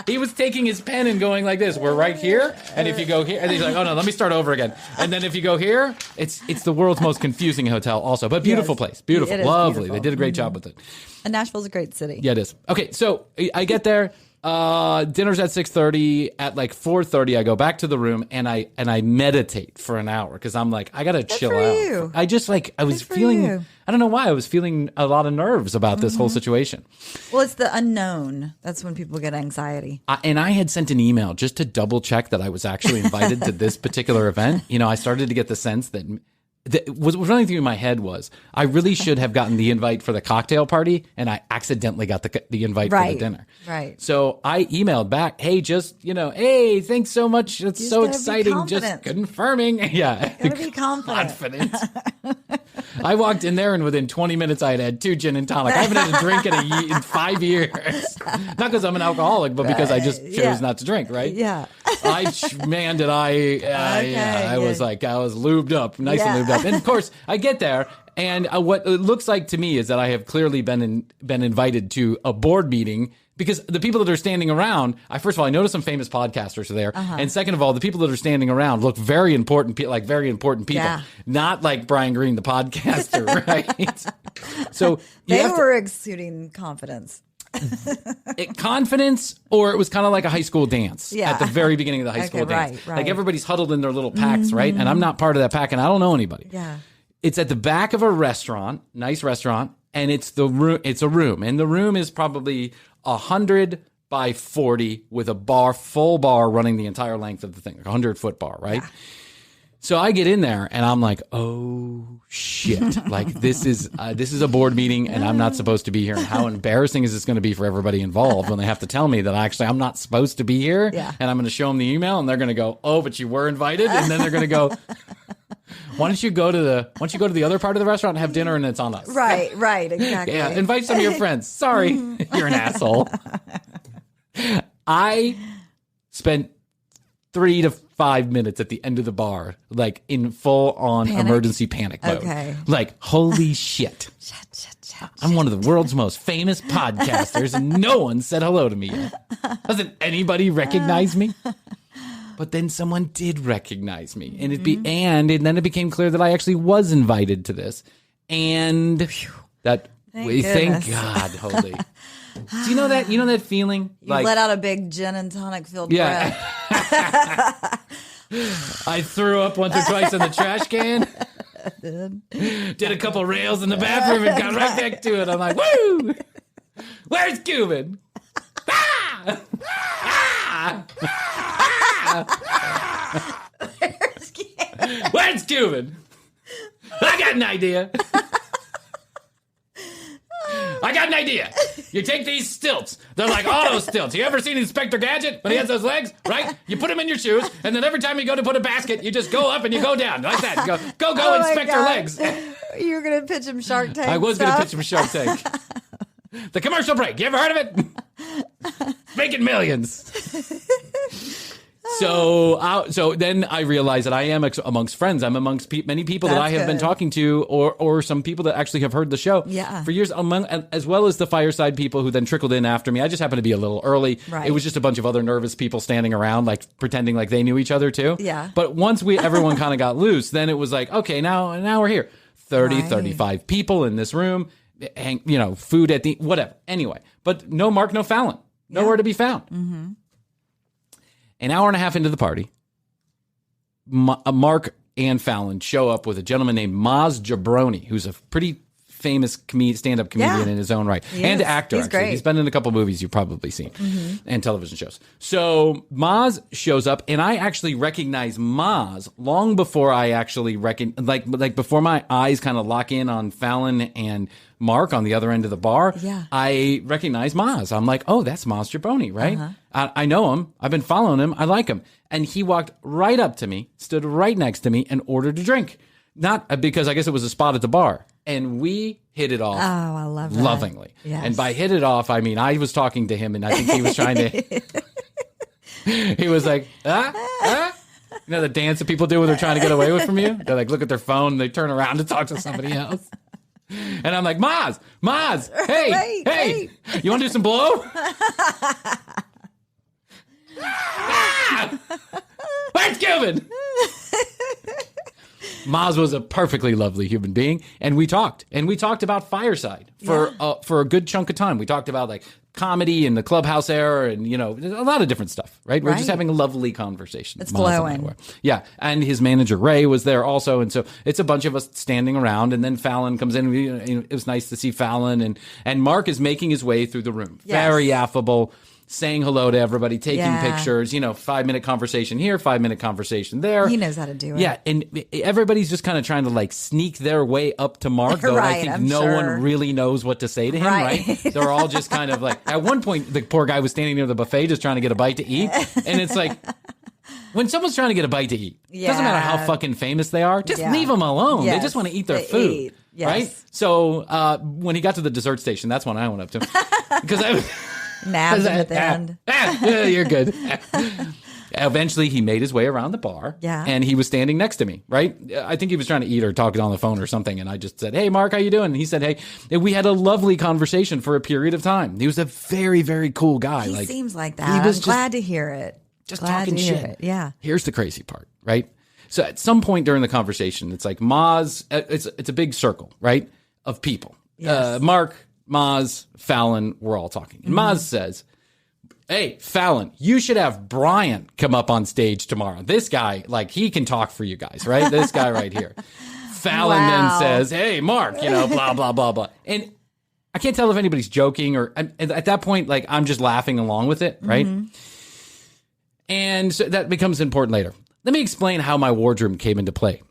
He was taking his pen and going like this. We're right here. And if you go here, and he's like, oh no, let me start over again. And then if you go here, it's the world's most confusing hotel also, but beautiful Yes. place. Beautiful. It is Lovely. beautiful. They did a great job with it. and Nashville's a great city. Yeah, it is. Okay, so I get there. Dinner's at 6:30. At like 4:30, I go back to the room and I meditate for an hour because I'm like, I gotta chill for out. you. I just like I was Good for feeling. you. I don't know why I was feeling a lot of nerves about this whole situation. Well, it's the unknown. That's when people get anxiety. And I had sent an email just to double check that I was actually invited to this particular event. I started to get the sense that. What was running through my head was I really should have gotten the invite for the cocktail party, and I accidentally got the invite for the dinner. Right. So I emailed back, hey, hey, thanks so much. It's You so just gotta be exciting. Just confident. confirming. Yeah. Gotta be confident. Confident. I walked in there, and within 20 minutes, I had 2 gin and tonic. I haven't had a drink in 5 years. Not because I'm an alcoholic, but because I just chose not to drink, right? Yeah. I was like, I was lubed up, nice and lubed up. And of course, I get there, and what it looks like to me is that I have clearly been invited to a board meeting because the people that are standing around, first of all, I noticed some famous podcasters are there, and second of all, the people that are standing around look very important, like very important people, not like Brian Green, the podcaster, right? So They were exuding confidence. Confidence, or it was kind of like a high school dance at the very beginning of the high school dance. Right. Like everybody's huddled in their little packs, right? And I'm not part of that pack, and I don't know anybody. Yeah. It's at the back of a restaurant, nice restaurant, and it's a room, and the room is probably 100 by 40 with a full bar running the entire length of the thing, like a 100-foot bar, right? Yeah. So I get in there and I'm like, oh shit! Like this is a board meeting and I'm not supposed to be here. And how embarrassing is this going to be for everybody involved when they have to tell me that I'm not supposed to be here? Yeah. And I'm going to show them the email and they're going to go, oh, but you were invited. And then they're going to go, why don't you go to the other part of the restaurant and have dinner and it's on us? Right, exactly. Yeah, invite some of your friends. Sorry, you're an asshole. I spent 3 to 5 minutes at the end of the bar, like in full on emergency panic mode. Okay. Like, holy shit. I'm one of the world's most famous podcasters, and no one said hello to me yet. Doesn't anybody recognize me? But then someone did recognize me, and and then it became clear that I actually was invited to this, and thank God, Hoadley. Do you know that? You know that feeling? You let out a big gin and tonic filled breath. I threw up once or twice in the trash can. Did a couple rails in the bathroom and got right back to it. I'm like, woo! Where's Cuban? Ah! Ah! Ah! Where's Cuban? I got an idea. You take these stilts. They're like auto stilts. You ever seen Inspector Gadget when he has those legs, right? You put them in your shoes, and then every time you go to put a basket, you just go up and you go down like that. You go, Inspector Legs. You were going to pitch him Shark Tank. I was going to pitch him Shark Tank. The commercial break. You ever heard of it? Making millions. So then I realized that I am amongst friends. I'm amongst many people that I have been talking to, or some people that actually have heard the show for years, as well as the fireside people who then trickled in after me. I just happened to be a little early. Right. It was just a bunch of other nervous people standing around, like pretending like they knew each other too. Yeah. But once everyone kind of got loose, then it was like, okay, now we're here. 35 people in this room, food at the whatever. Anyway, but no Mark, no Falon, nowhere to be found. Mm-hmm. An hour and a half into the party, Mark and Falon show up with a gentleman named Jobrani, who's a pretty famous stand-up comedian in his own right. And actor, He's actually. Great. He's been in a couple movies you've probably seen and television shows. So Maz shows up, and I actually recognize Maz long before I actually like before my eyes kind of lock in on Falon and Mark on the other end of the bar. Yeah. I recognize Maz. I'm like, oh, that's Maz Jobrani, right? I know him. I've been following him. I like him. And he walked right up to me, stood right next to me, and ordered a drink. Not because I guess it was a spot at the bar. And we hit it off. Oh, I love that. Lovingly. Yes. And by hit it off, I mean, I was talking to him, and I think he was trying to... He was like, You know the dance that people do when they're trying to get away from you? They like look at their phone, and they turn around to talk to somebody else. And I'm like, Maz, hey, you want to do some blow? Where's Cuban? Maz was a perfectly lovely human being, and we talked about Fireside for a good chunk of time. We talked about like comedy and the Clubhouse era, and a lot of different stuff. Right? We're just having a lovely conversation. It's flowing. Yeah, and his manager Ray was there also, and so it's a bunch of us standing around. And then Falon comes in. It was nice to see Falon, and Mark is making his way through the room, very affable, saying hello to everybody, taking pictures, 5-minute conversation here, 5-minute conversation there. He knows how to do it. Yeah, and everybody's just kind of trying to like sneak their way up to Mark, though I think no one really knows what to say to him, right? They're all just kind of like, at one point, the poor guy was standing near the buffet just trying to get a bite to eat, and it's like, when someone's trying to get a bite to eat, doesn't matter how fucking famous they are, just leave them alone. Yes. They just want to eat their food, right? So when he got to the dessert station, that's when I went up to him. Because I was... Nabbed him at the end. You're good. Eventually, he made his way around the bar, and he was standing next to me, right? I think he was trying to eat or talking on the phone or something, and I just said, hey, Mark, how you doing? And he said, hey. And we had a lovely conversation for a period of time. He was a very, very cool guy. He seems like that. I'm glad to hear it. Just talking shit. Yeah. Here's the crazy part, right? So at some point during the conversation, it's like Maz, it's a big circle, right, of people. Yes. Mark, Maz, Falon, we're all talking. And Maz says, hey, Falon, you should have Bryan come up on stage tomorrow. This guy, like, he can talk for you guys, right? This guy right here. Falon then says, hey, Mark, blah, blah, blah, blah. And I can't tell if anybody's joking or at that point, like, I'm just laughing along with it, right? And so that becomes important later. Let me explain how my wardrobe came into play.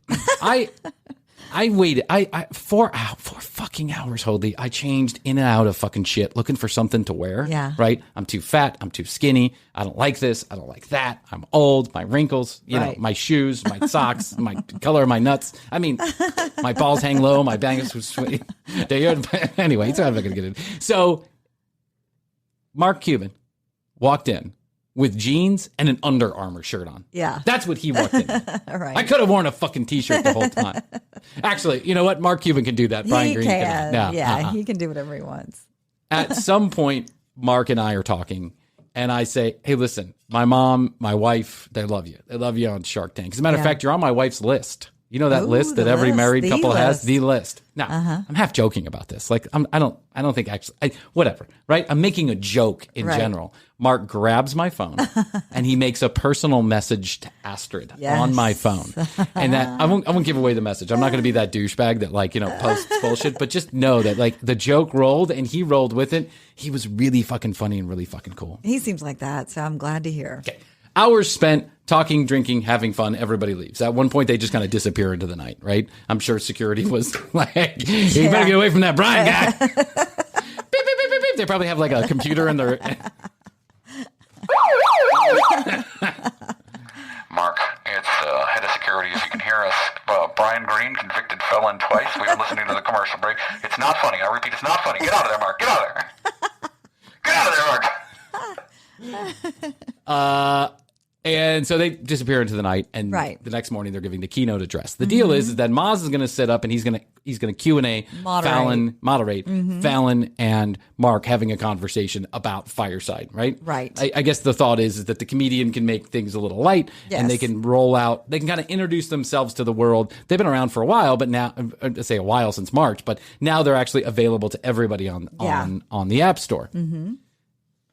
I waited. I 4 fucking hours, Hoadley. I changed in and out of fucking shit, looking for something to wear. Yeah. Right? I'm too fat. I'm too skinny. I don't like this. I don't like that. I'm old. My wrinkles, my shoes, my socks, my color of my nuts. I mean, my balls hang low. My bangles was sweaty. Anyway, so I'm not going to get it. So Mark Cuban walked in with jeans and an Under Armour shirt on. Yeah. That's what he walked in. Right. I could have worn a fucking T-shirt the whole time. Actually, you know what? Mark Cuban can do that. Bryan Green can. No, Yeah, he can do whatever he wants. At some point, Mark and I are talking, and I say, hey, listen, my mom, my wife, they love you. They love you on Shark Tank. As a matter of fact, you're on my wife's list. You know that list that every married couple has? The list. Now, I'm half joking about this. Like, I don't think actually, whatever, right? I'm making a joke in general. Mark grabs my phone and he makes a personal message to Astrid on my phone. And that I won't give away the message. I'm not going to be that douchebag that posts bullshit, but just know that like the joke rolled and he rolled with it. He was really fucking funny and really fucking cool. He seems like that, so I'm glad to hear. Okay. Hours spent talking, drinking, having fun. Everybody leaves. At one point, they just kind of disappear into the night, right? I'm sure security was like, you better get away from that Bryan guy. Beep, beep, beep, beep, beep. They probably have like a computer in their... Mark, it's head of security. If you can hear us, Bryan Green, convicted felon twice. We've been listening to the commercial break. It's not funny. I repeat, it's not funny. Get out of there, Mark. Get out of there. Get out of there, Mark. And so they disappear into the night, and the next morning they're giving the keynote address. The deal is that Maz is going to sit up and he's going to Q&A moderate Falon and Mark having a conversation about Fireside, right? Right. I guess the thought is that the comedian can make things a little light and they can they can kind of introduce themselves to the world. They've been around for a while, but now, say a while since March, but now they're actually available to everybody on the App Store. Mm-hmm.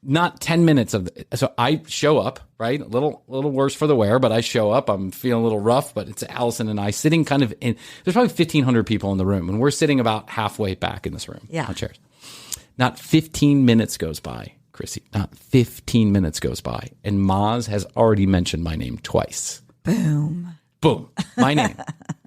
Not 10 minutes so I show up, right? A little worse for the wear, but I show up. I'm feeling a little rough, but it's Allison and I sitting kind of in, there's probably 1,500 people in the room, and we're sitting about halfway back in this room on chairs. Not 15 minutes goes by, Krissy. Not 15 minutes goes by, and Maz has already mentioned my name twice. Boom. My name.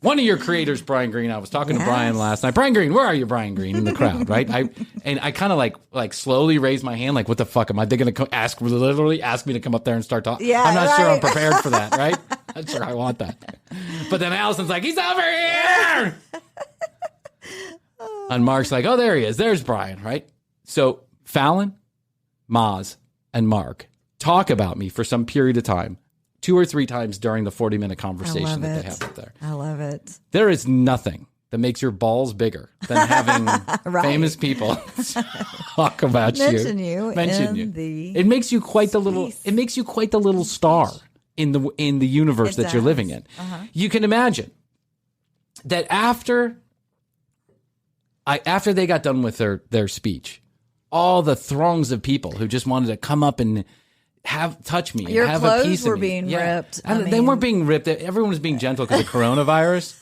One of your creators, Bryan Green. I was talking to Bryan last night. Bryan Green, where are you, Bryan Green? In the crowd, right? I kind of like slowly raise my hand, like, what the fuck am I? They're going to literally ask me to come up there and start talking. Yeah, I'm not sure I'm prepared for that, right? I'm not sure I want that. But then Allison's like, he's over here. And Mark's like, oh, there he is. There's Bryan, right? So Falon, Maz, and Mark talk about me for some period of time. 2 or 3 times during the 40-minute conversation that they have up there. I love it. There is nothing that makes your balls bigger than having famous people talk about Mention you. The it makes you quite the little. It makes you quite the little star in the universe that you're living in. You can imagine that after they got done with their speech, all the throngs of people who just wanted to come up and touch me. Your have clothes a piece were of me. being ripped. They weren't being ripped. Everyone was being gentle because of coronavirus.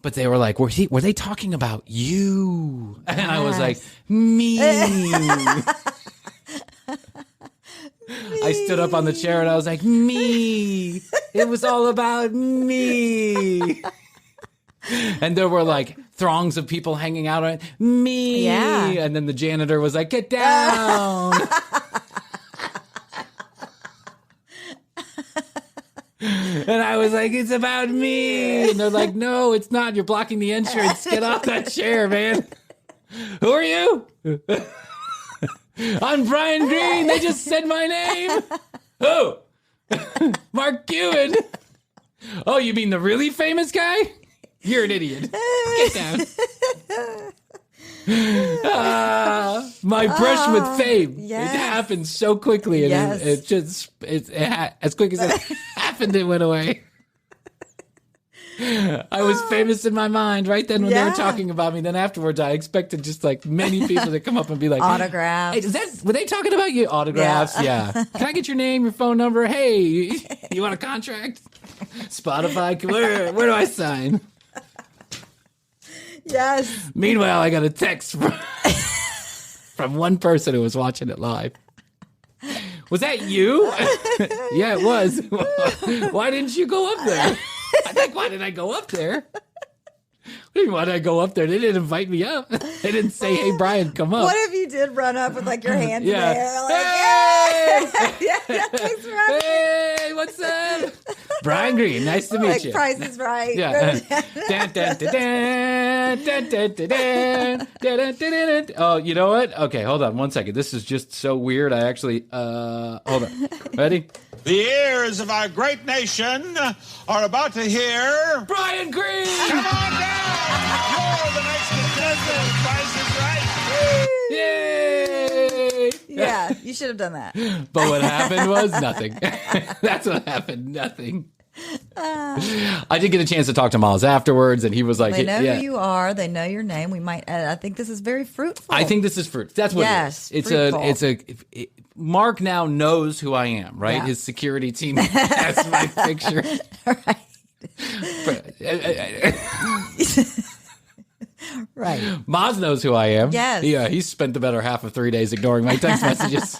But they were like, were they talking about you? And I was like, me. I stood up on the chair and I was like, me. It was all about me. And there were like throngs of people hanging out on me. Yeah. And then the janitor was like, get down. And I was like, it's about me. And they're like, no, it's not. You're blocking the entrance. Get off that chair, man. Who are you? I'm Bryan Green. They just said my name. Who? Mark Cuban. Oh, you mean the really famous guy? You're an idiot. Get down. My brush with fame. Yes. It happened so quickly, and as quick as it happened, it went away. I was famous in my mind right then when they were talking about me. Then afterwards, I expected just like many people to come up and be like, autographs. Hey, were they talking about you? Autographs, yeah. Can I get your name, your phone number? Hey, you want a contract? Spotify, where do I sign? Yes. Meanwhile, I got a text from one person who was watching it live. Was that you? Yeah, it was. Why didn't you go up there? I'm like, why did I go up there? Why did I go up there? They didn't invite me up. They didn't say, "Hey, Bryan, come up." What if you did run up with like your hands in the air? Like, Hey! thanks for having me. Hey, what's up? Bryan Green, nice to meet Like you. Price is Right. Yeah. Dun, dun, dun, dun, dun, dun, dun, dun, dun, dun, dun. Oh, you know what? Okay, hold on one second. This is just so weird. I actually, hold on. Ready? The ears of our great nation are about to hear Bryan Green. Come on down. You're the next contestant. Price is Right. Yay! Yeah, you should have done that. But what happened was nothing. That's what happened. Nothing. I did get a chance to talk to Miles afterwards, and he was like, They know who you are. They know your name. We might. I think this is very fruitful. I think this is fruit. That's what it is. It's Mark now knows who I am, right? Yeah. His security team has my picture. Right. Right. Maz knows who I am. Yes. Yeah, he's spent the better half of 3 days ignoring my text messages.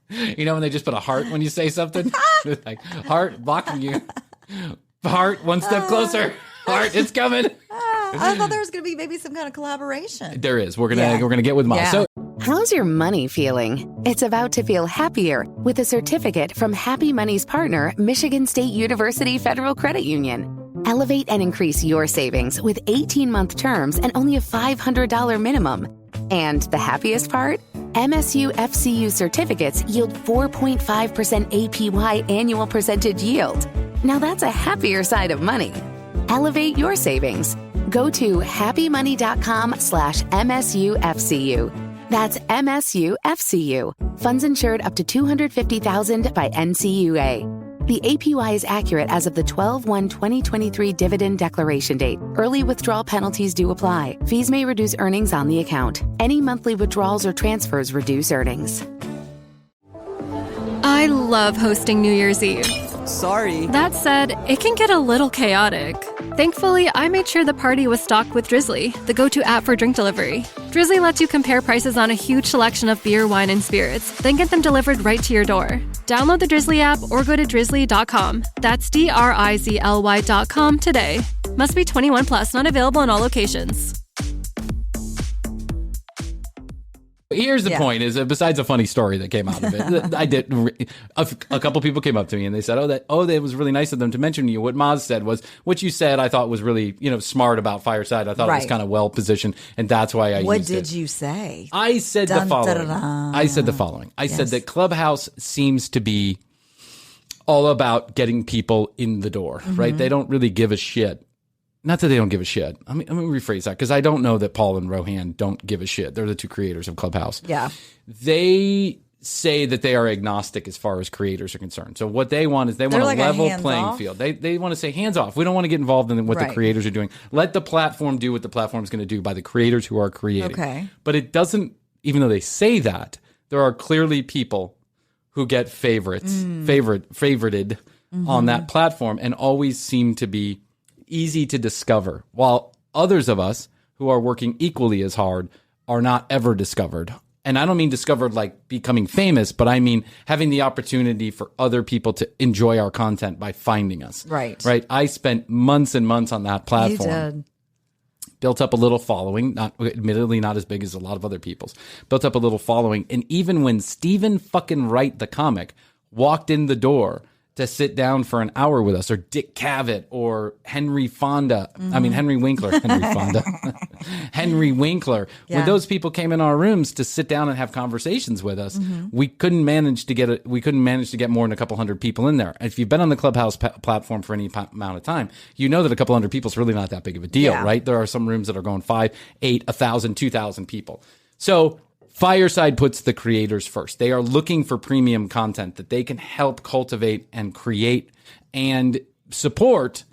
You know when they just put a heart when you say something? Like, heart blocking you. Heart, one step closer. Heart, it's coming. I thought there was going to be maybe some kind of collaboration. There is. We're gonna get with Maz. Yeah. So, How's your money feeling? It's about to feel happier with a certificate from Happy Money's partner, Michigan State University Federal Credit Union. Elevate and increase your savings with 18-month terms and only a $500 minimum. And the happiest part? MSU FCU certificates yield 4.5% APY annual percentage yield. Now that's a happier side of money. Elevate your savings. Go to happymoney.com/MSUFCU. That's MSUFCU. Funds insured up to $250,000 by NCUA. The APY is accurate as of the 12/1/2023 dividend declaration date. Early withdrawal penalties do apply. Fees may reduce earnings on the account. Any monthly withdrawals or transfers reduce earnings. I love hosting New Year's Eve. Sorry. That said, it can get a little chaotic. Thankfully, I made sure the party was stocked with Drizzly, the go-to app for drink delivery. Drizzly lets you compare prices on a huge selection of beer, wine, and spirits, then get them delivered right to your door. Download the Drizzly app or go to drizzly.com. That's DRIZLY.com today. Must be 21 plus, not available in all locations. here's the point: is besides a funny story that came out of it, I did. A couple people came up to me and they said, that was really nice of them to mention you. What Maz said was, what you said, I thought was really smart about Fireside. I thought it was kind of well positioned, and that's why I used it. What did you say? I said the following. I said the following. I said that Clubhouse seems to be all about getting people in the door, right? They don't really give a shit. Not that they don't give a shit. Let me rephrase that, because I don't know that Paul and Rohan don't give a shit. They're the two creators of Clubhouse. Yeah. They say that they are agnostic as far as creators are concerned. So what they want is they want a level playing field. They want to say hands off. We don't want to get involved in what the creators are doing. Let the platform do what the platform is going to do by the creators who are creating. Okay. But it doesn't, even though they say that, there are clearly people who get favorited on that platform and always seem to be easy to discover, while others of us who are working equally as hard are not ever discovered. And I don't mean discovered like becoming famous, but I mean having the opportunity for other people to enjoy our content by finding us. Right. I spent months and months on that platform. You did. Built up a little following, admittedly not as big as a lot of other people's. Built up a little following. And even when Stephen fucking Wright, the comic, walked in the door to sit down for an hour with us, or Dick Cavett, or Henry Winkler. Henry Winkler. Yeah. When those people came in our rooms to sit down and have conversations with us, we couldn't manage to get more than a couple hundred people in there. If you've been on the Clubhouse platform for any amount of time, you know that a couple hundred people is really not that big of a deal, right? There are some rooms that are going 5, 8, 1,000, 2,000 people. So Fireside puts the creators first. They are looking for premium content that they can help cultivate and create and support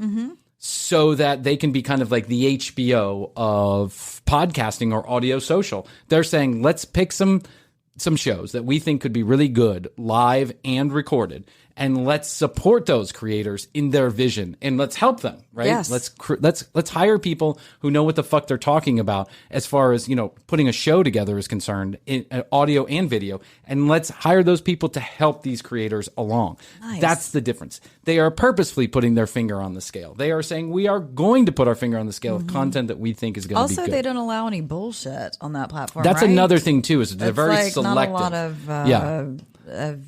so that they can be kind of like the HBO of podcasting or audio social. They're saying, let's pick some shows that we think could be really good, live and recorded, and let's support those creators in their vision and let's help them, right? Yes. Let's hire people who know what the fuck they're talking about as far as, putting a show together is concerned, in audio and video, and let's hire those people to help these creators along. Nice. That's the difference. They are purposefully putting their finger on the scale. They are saying we are going to put our finger on the scale of content that we think is going to be good. Also, they don't allow any bullshit on that platform. That's right? another thing too. Is they're very selective. Not a lot of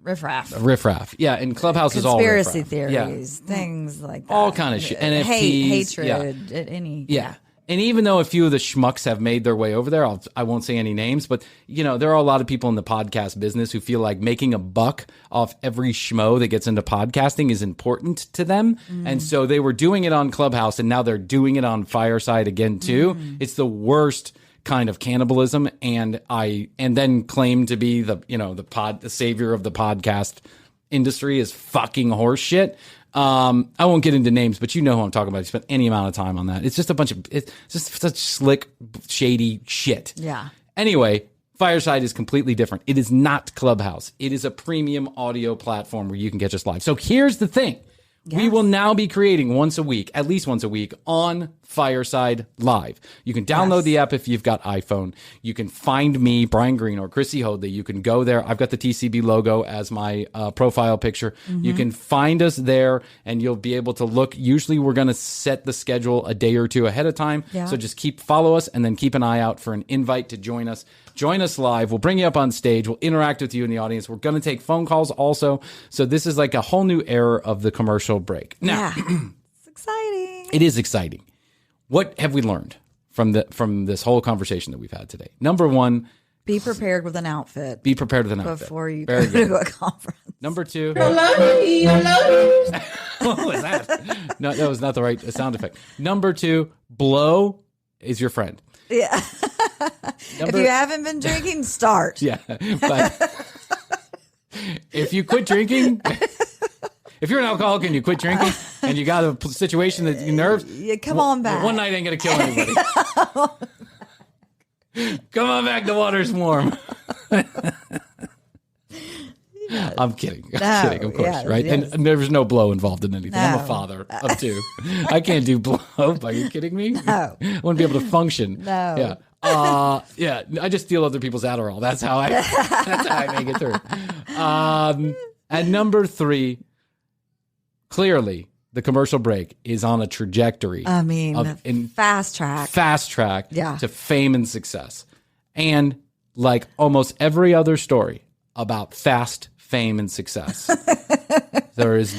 riffraff. Yeah, and Clubhouse is all conspiracy riffraff. theories, things like that. All kind of shit. NFTs, hatred, any. Yeah. And even though a few of the schmucks have made their way over there, I won't say any names, but there are a lot of people in the podcast business who feel like making a buck off every schmo that gets into podcasting is important to them. And so they were doing it on Clubhouse, and now they're doing it on Fireside again too. It's the worst kind of cannibalism, and then claim to be the savior of the podcast industry is fucking horse shit. I won't get into names, but you know who I'm talking about. You spent any amount of time on that. It's just it's just such slick, shady shit. Yeah. Anyway, Fireside is completely different. It is not Clubhouse. It is a premium audio platform where you can get us live. So here's the thing. Yes. We will now be creating at least once a week on Fireside Live. You can download the app if you've got iPhone. You can find me, Bryan Green or Krissy Hoadley. You can go there. I've got the TCB logo as my profile picture. You can find us there and you'll be able to look. Usually we're going to set the schedule a day or two ahead of time. Yeah. So just follow us and then keep an eye out for an invite to join us. Join us live. We'll bring you up on stage. We'll interact with you in the audience. We're going to take phone calls also. So this is like a whole new era of the commercial break. Now, it's exciting. It is exciting. What have we learned from this whole conversation that we've had today? Number one, be prepared with an outfit. Be prepared with an outfit before you go to a conference. Number two. What was that? No, that was not the right sound effect. Number two, blow is your friend. Yeah. If you haven't been drinking, start. Yeah. But if you quit drinking, if you're an alcoholic and you quit drinking and you got a situation that you nerves, come on back. One night ain't going to kill anybody. Come on back. The water's warm. I'm kidding. I'm kidding, of course, right? Yes. And there's no blow involved in anything. No. I'm a father of two. I can't do blow. Are you kidding me? No. I wouldn't be able to function. No. Yeah. Yeah. I just steal other people's Adderall. That's how I make it through. And number three, clearly the commercial break is on a trajectory. I mean, fast track to fame and success. And like almost every other story about fast fame and success, there's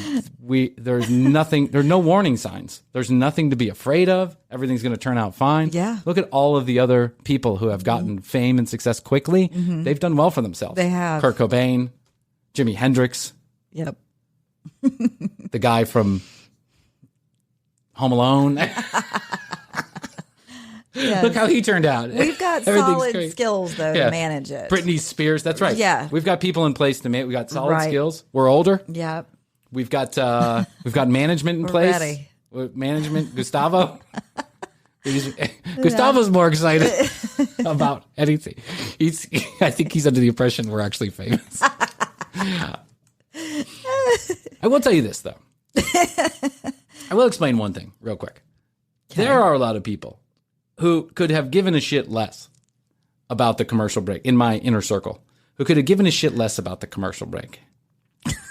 nothing, there are no warning signs. There's nothing to be afraid of. Everything's going to turn out fine. Yeah. Look at all of the other people who have gotten fame and success quickly. They've done well for themselves. They have. Kurt Cobain, Jimi Hendrix. Yep. The guy from Home Alone. Yes. Look how he turned out. We've got solid skills, though, to manage it. Britney Spears, that's right. Yeah. We've got people in place to manage. We've got solid skills. We're older. Yep. We've got management in place. Ready. Management, Gustavo. Gustavo's more excited about anything. I think he's under the impression we're actually famous. I will tell you this, though. I will explain one thing real quick. Okay. There are a lot of people who could have given a shit less about the commercial break in my inner circle, who could have given a shit less about the commercial break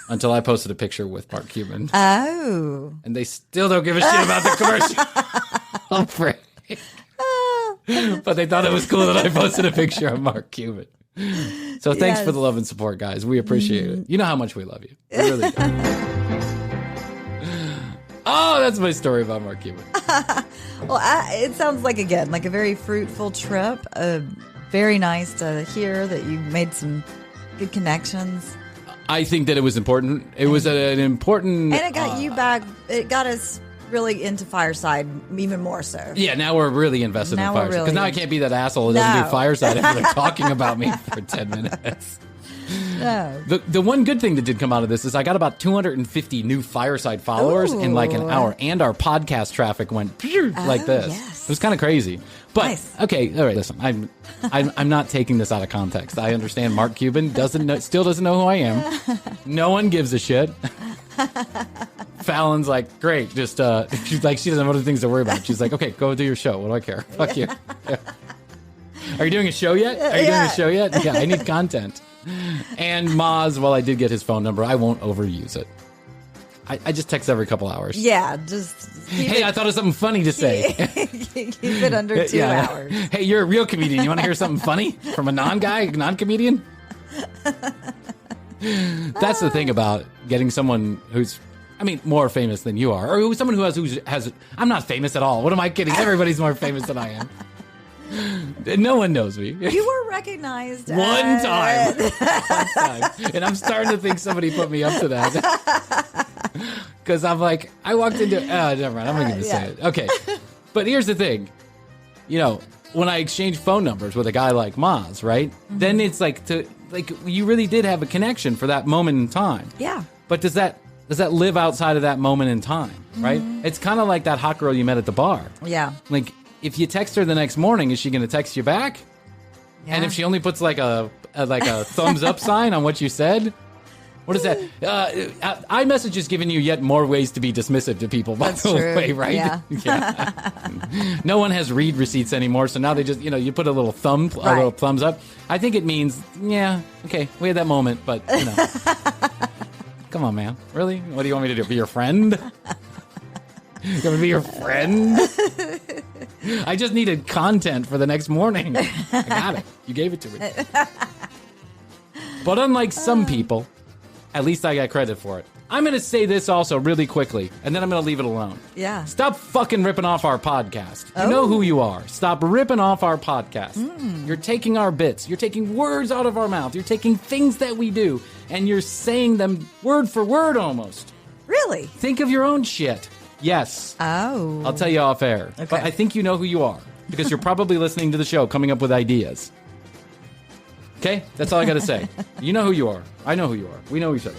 until I posted a picture with Mark Cuban. Oh. And they still don't give a shit about the commercial break. But they thought it was cool that I posted a picture of Mark Cuban. So thanks for the love and support, guys. We appreciate it. You know how much we love you. We really do. Oh, that's my story about Mark Cuban. Well, it sounds like, again, like a very fruitful trip. Very nice to hear that you made some good connections. I think that it was important. It was an important... And it got you back. It got us really into Fireside even more so. Yeah, now we're really invested in Fireside. Because now I can't be that asshole that doesn't do Fireside after they're talking about me for 10 minutes. No. The one good thing that did come out of this is I got about 250 new Fireside followers in like an hour. And our podcast traffic went like this. Yes. It was kind of crazy. But, Nice. okay, all right, listen, I'm not taking this out of context. I understand Mark Cuban still doesn't know who I am. No one gives a shit. Fallon's like, great, just, she's like, she doesn't have other things to worry about. She's like, okay, go do your show. What do I care? Fuck you. Yeah. Are you doing a show yet? Yeah, I need content. And Maz, well, I did get his phone number. I won't overuse it. I just text every couple hours. Yeah, just... Hey, I thought of something funny to say. Keep it under 2 hours. Hey, you're a real comedian. You want to hear something funny from a non-comedian? That's the thing about getting someone who's, more famous than you are. Or someone who has... I'm not famous at all. What am I kidding? Everybody's more famous than I am. No one knows me. You were recognized One time. And I'm starting to think somebody put me up to that. Because I'm like, I walked into... never mind. I'm not going to say it. Okay. But here's the thing. When I exchange phone numbers with a guy like Maz, right? Mm-hmm. Then it's like, you really did have a connection for that moment in time. Yeah. But does that live outside of that moment in time, right? Mm-hmm. It's kind of like that hot girl you met at the bar. Yeah. Like, if you text her the next morning, is she going to text you back? Yeah. And if she only puts like a thumbs up sign on what you said, what is that? iMessage is giving you yet more ways to be dismissive to people. By the way, right? Yeah. No one has read receipts anymore, so now they just you put a little little thumbs up. I think it means okay, we had that moment, but come on, man, really? What do you want me to do? Be your friend? You want me to be your friend? I just needed content for the next morning. I got it. You gave it to me. But unlike some people, at least I got credit for it. I'm going to say this also really quickly, and then I'm going to leave it alone. Yeah. Stop fucking ripping off our podcast. You know who you are. Stop ripping off our podcast. You're taking our bits. You're taking words out of our mouth. You're taking things that we do, and you're saying them word for word almost. Really? Think of your own shit. Yes. Oh. I'll tell you off air. Okay. But I think you know who you are because you're probably listening to the show, coming up with ideas. Okay? That's all I got to say. You know who you are. I know who you are. We know each other.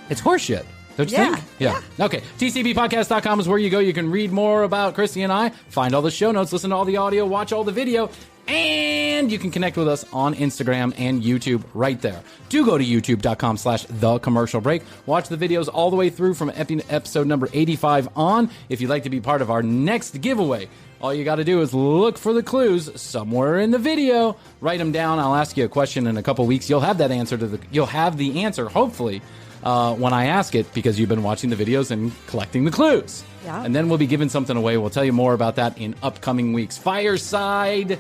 It's horseshit. Don't you think? Yeah. Okay. TCBpodcast.com is where you go. You can read more about Krissy and I, find all the show notes, listen to all the audio, watch all the video, and you can connect with us on Instagram and YouTube right there. Do go to youtube.com/thecommercialbreak. Watch the videos all the way through from episode number 85 on. If you'd like to be part of our next giveaway, all you got to do is look for the clues somewhere in the video. Write them down. I'll ask you a question in a couple weeks. You'll have that answer you'll have the answer, hopefully, when I ask it, because you've been watching the videos and collecting the clues. Yeah. And then we'll be giving something away. We'll tell you more about that in upcoming weeks. Fireside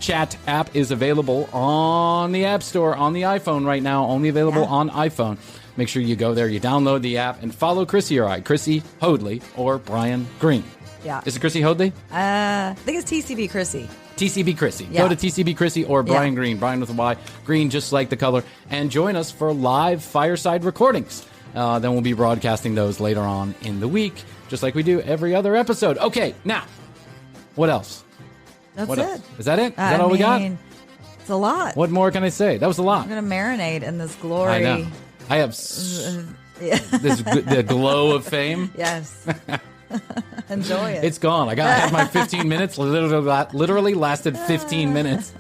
Chat app is available on the App Store on the iPhone right now. Only available on iPhone. Make sure you go there, you download the app, and follow Krissy or I, Krissy Hoadley or Bryan Green. Yeah. Is it Krissy Hoadley? I think it's TCB Krissy. TCB Krissy. Yeah. Go to TCB Krissy or Bryan Green. Bryan with a Y. Green, just like the color. And join us for live fireside recordings. Then we'll be broadcasting those later on in the week, just like we do every other episode. Okay, now, what else? That's what it. Else? Is that it? Is that all we got? It's a lot. What more can I say? That was a lot. I'm going to marinate in this glory. I know. I have the glow of fame. Yes. Enjoy it. It's gone. I had my 15 minutes. Literally lasted 15 minutes.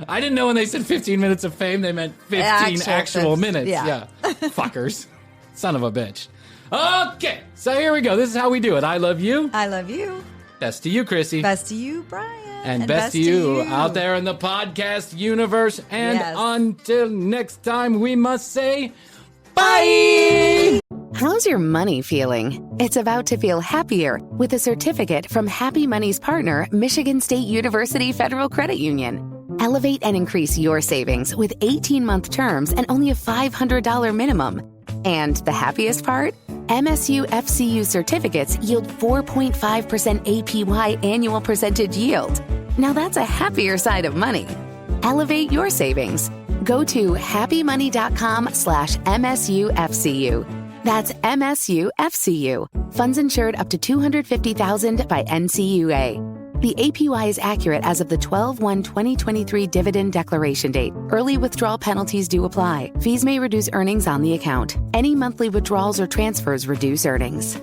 I didn't know when they said 15 minutes of fame, they meant 15 actual minutes. Yeah. Fuckers. Son of a bitch. Okay. So here we go. This is how we do it. I love you. I love you. Best to you, Krissy. Best to you, Bryan. And best to you out there in the podcast universe. And until next time, we must say bye. How's your money feeling? It's about to feel happier with a certificate from Happy Money's partner, Michigan State University Federal Credit Union. Elevate and increase your savings with 18-month terms and only a $500 minimum. And the happiest part? MSU FCU certificates yield 4.5% APY annual percentage yield. Now that's a happier side of money. Elevate your savings. Go to happymoney.com/MSUFCU. That's MSUFCU. Funds insured up to $250,000 by NCUA. The APY is accurate as of the 12/1/2023 dividend declaration date. Early withdrawal penalties do apply. Fees may reduce earnings on the account. Any monthly withdrawals or transfers reduce earnings.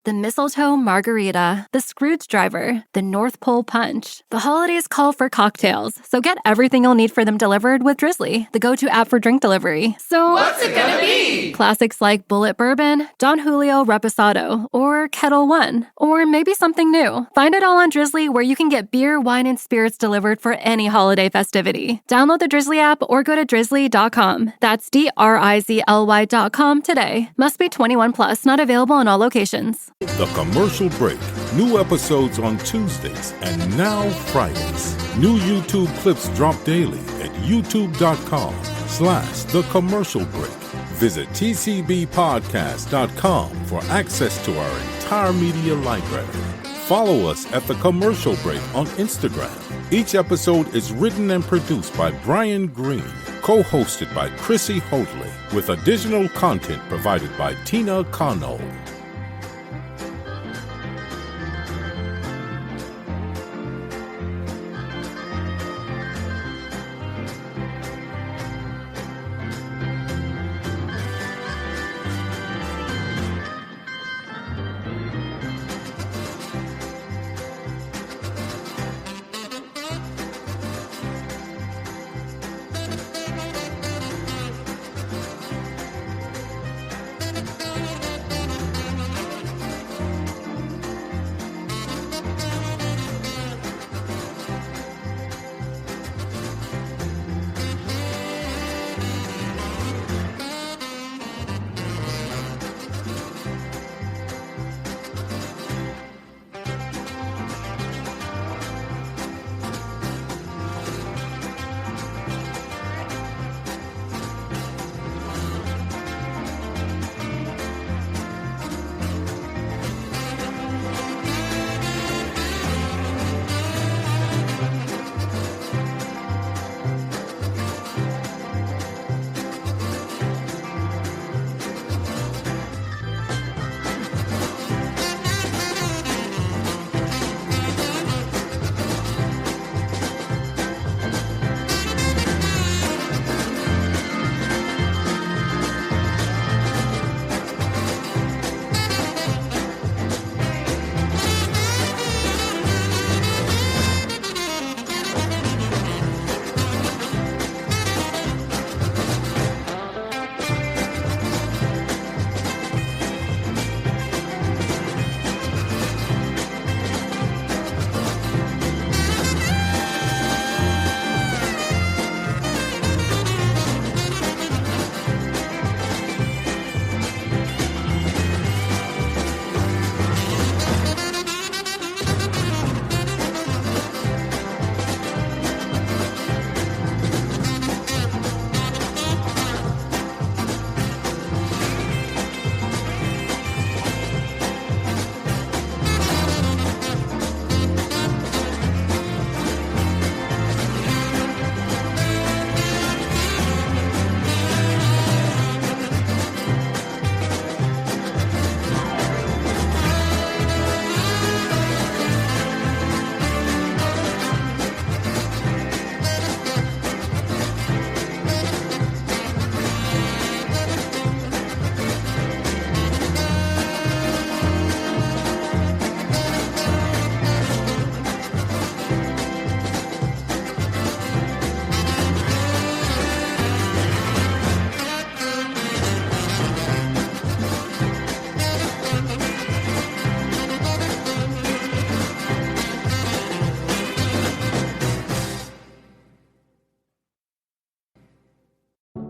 the mistletoe margarita, the Scrooge driver, the North Pole punch. The holidays call for cocktails, so get everything you'll need for them delivered with Drizzly, the go-to app for drink delivery. So What's it gonna be? Classics like Bullet Bourbon, Don Julio Reposado, or Kettle One, or maybe something new. Find it all on Drizzly, where you can get beer, wine, and spirits delivered for any holiday festivity. Download the Drizzly app or go to drizzly.com. That's DRIZLY.com today. Must be 21 plus, not available in all locations. The Commercial Break. New episodes on Tuesdays and now Fridays. New YouTube clips drop daily at youtube.com/The Commercial Break. Visit tcbpodcast.com for access to our entire media library. Follow us at The Commercial Break on Instagram. Each episode is written and produced by Bryan Green, co-hosted by Krissy Hoadley, with additional content provided by Tina Cano.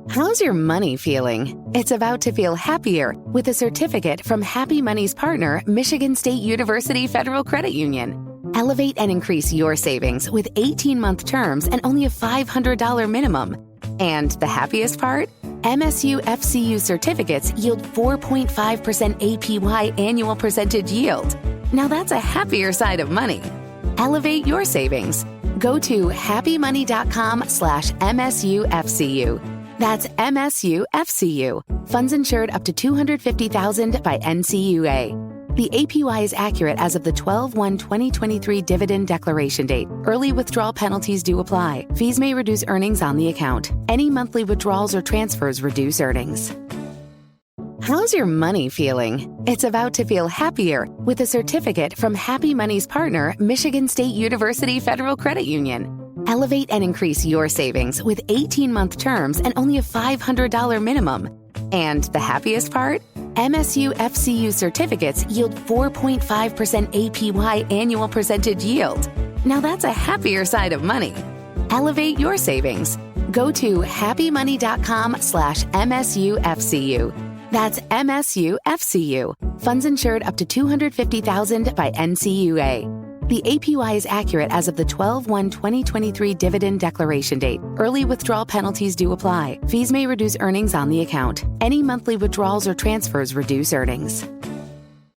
How's your money feeling? It's about to feel happier with a certificate from Happy Money's partner, Michigan State University Federal Credit Union. Elevate and increase your savings with 18-month terms and only a $500 minimum. And the happiest part? MSU FCU certificates yield 4.5% APY annual percentage yield. Now that's a happier side of money. Elevate your savings. Go to happymoney.com/MSUFCU. That's MSUFCU. Funds insured up to $250,000 by NCUA. The APY is accurate as of the 12/1/2023 dividend declaration date. Early withdrawal penalties do apply. Fees may reduce earnings on the account. Any monthly withdrawals or transfers reduce earnings. How's your money feeling? It's about to feel happier with a certificate from Happy Money's partner, Michigan State University Federal Credit Union. Elevate and increase your savings with 18-month terms and only a $500 minimum. And the happiest part? MSU FCU certificates yield 4.5% APY annual percentage yield. Now that's a happier side of money. Elevate your savings. Go to happymoney.com/MSUFCU. That's MSUFCU. Funds insured up to $250,000 by NCUA. The APY is accurate as of the 12/1/2023 dividend declaration date. Early withdrawal penalties do apply. Fees may reduce earnings on the account. Any monthly withdrawals or transfers reduce earnings.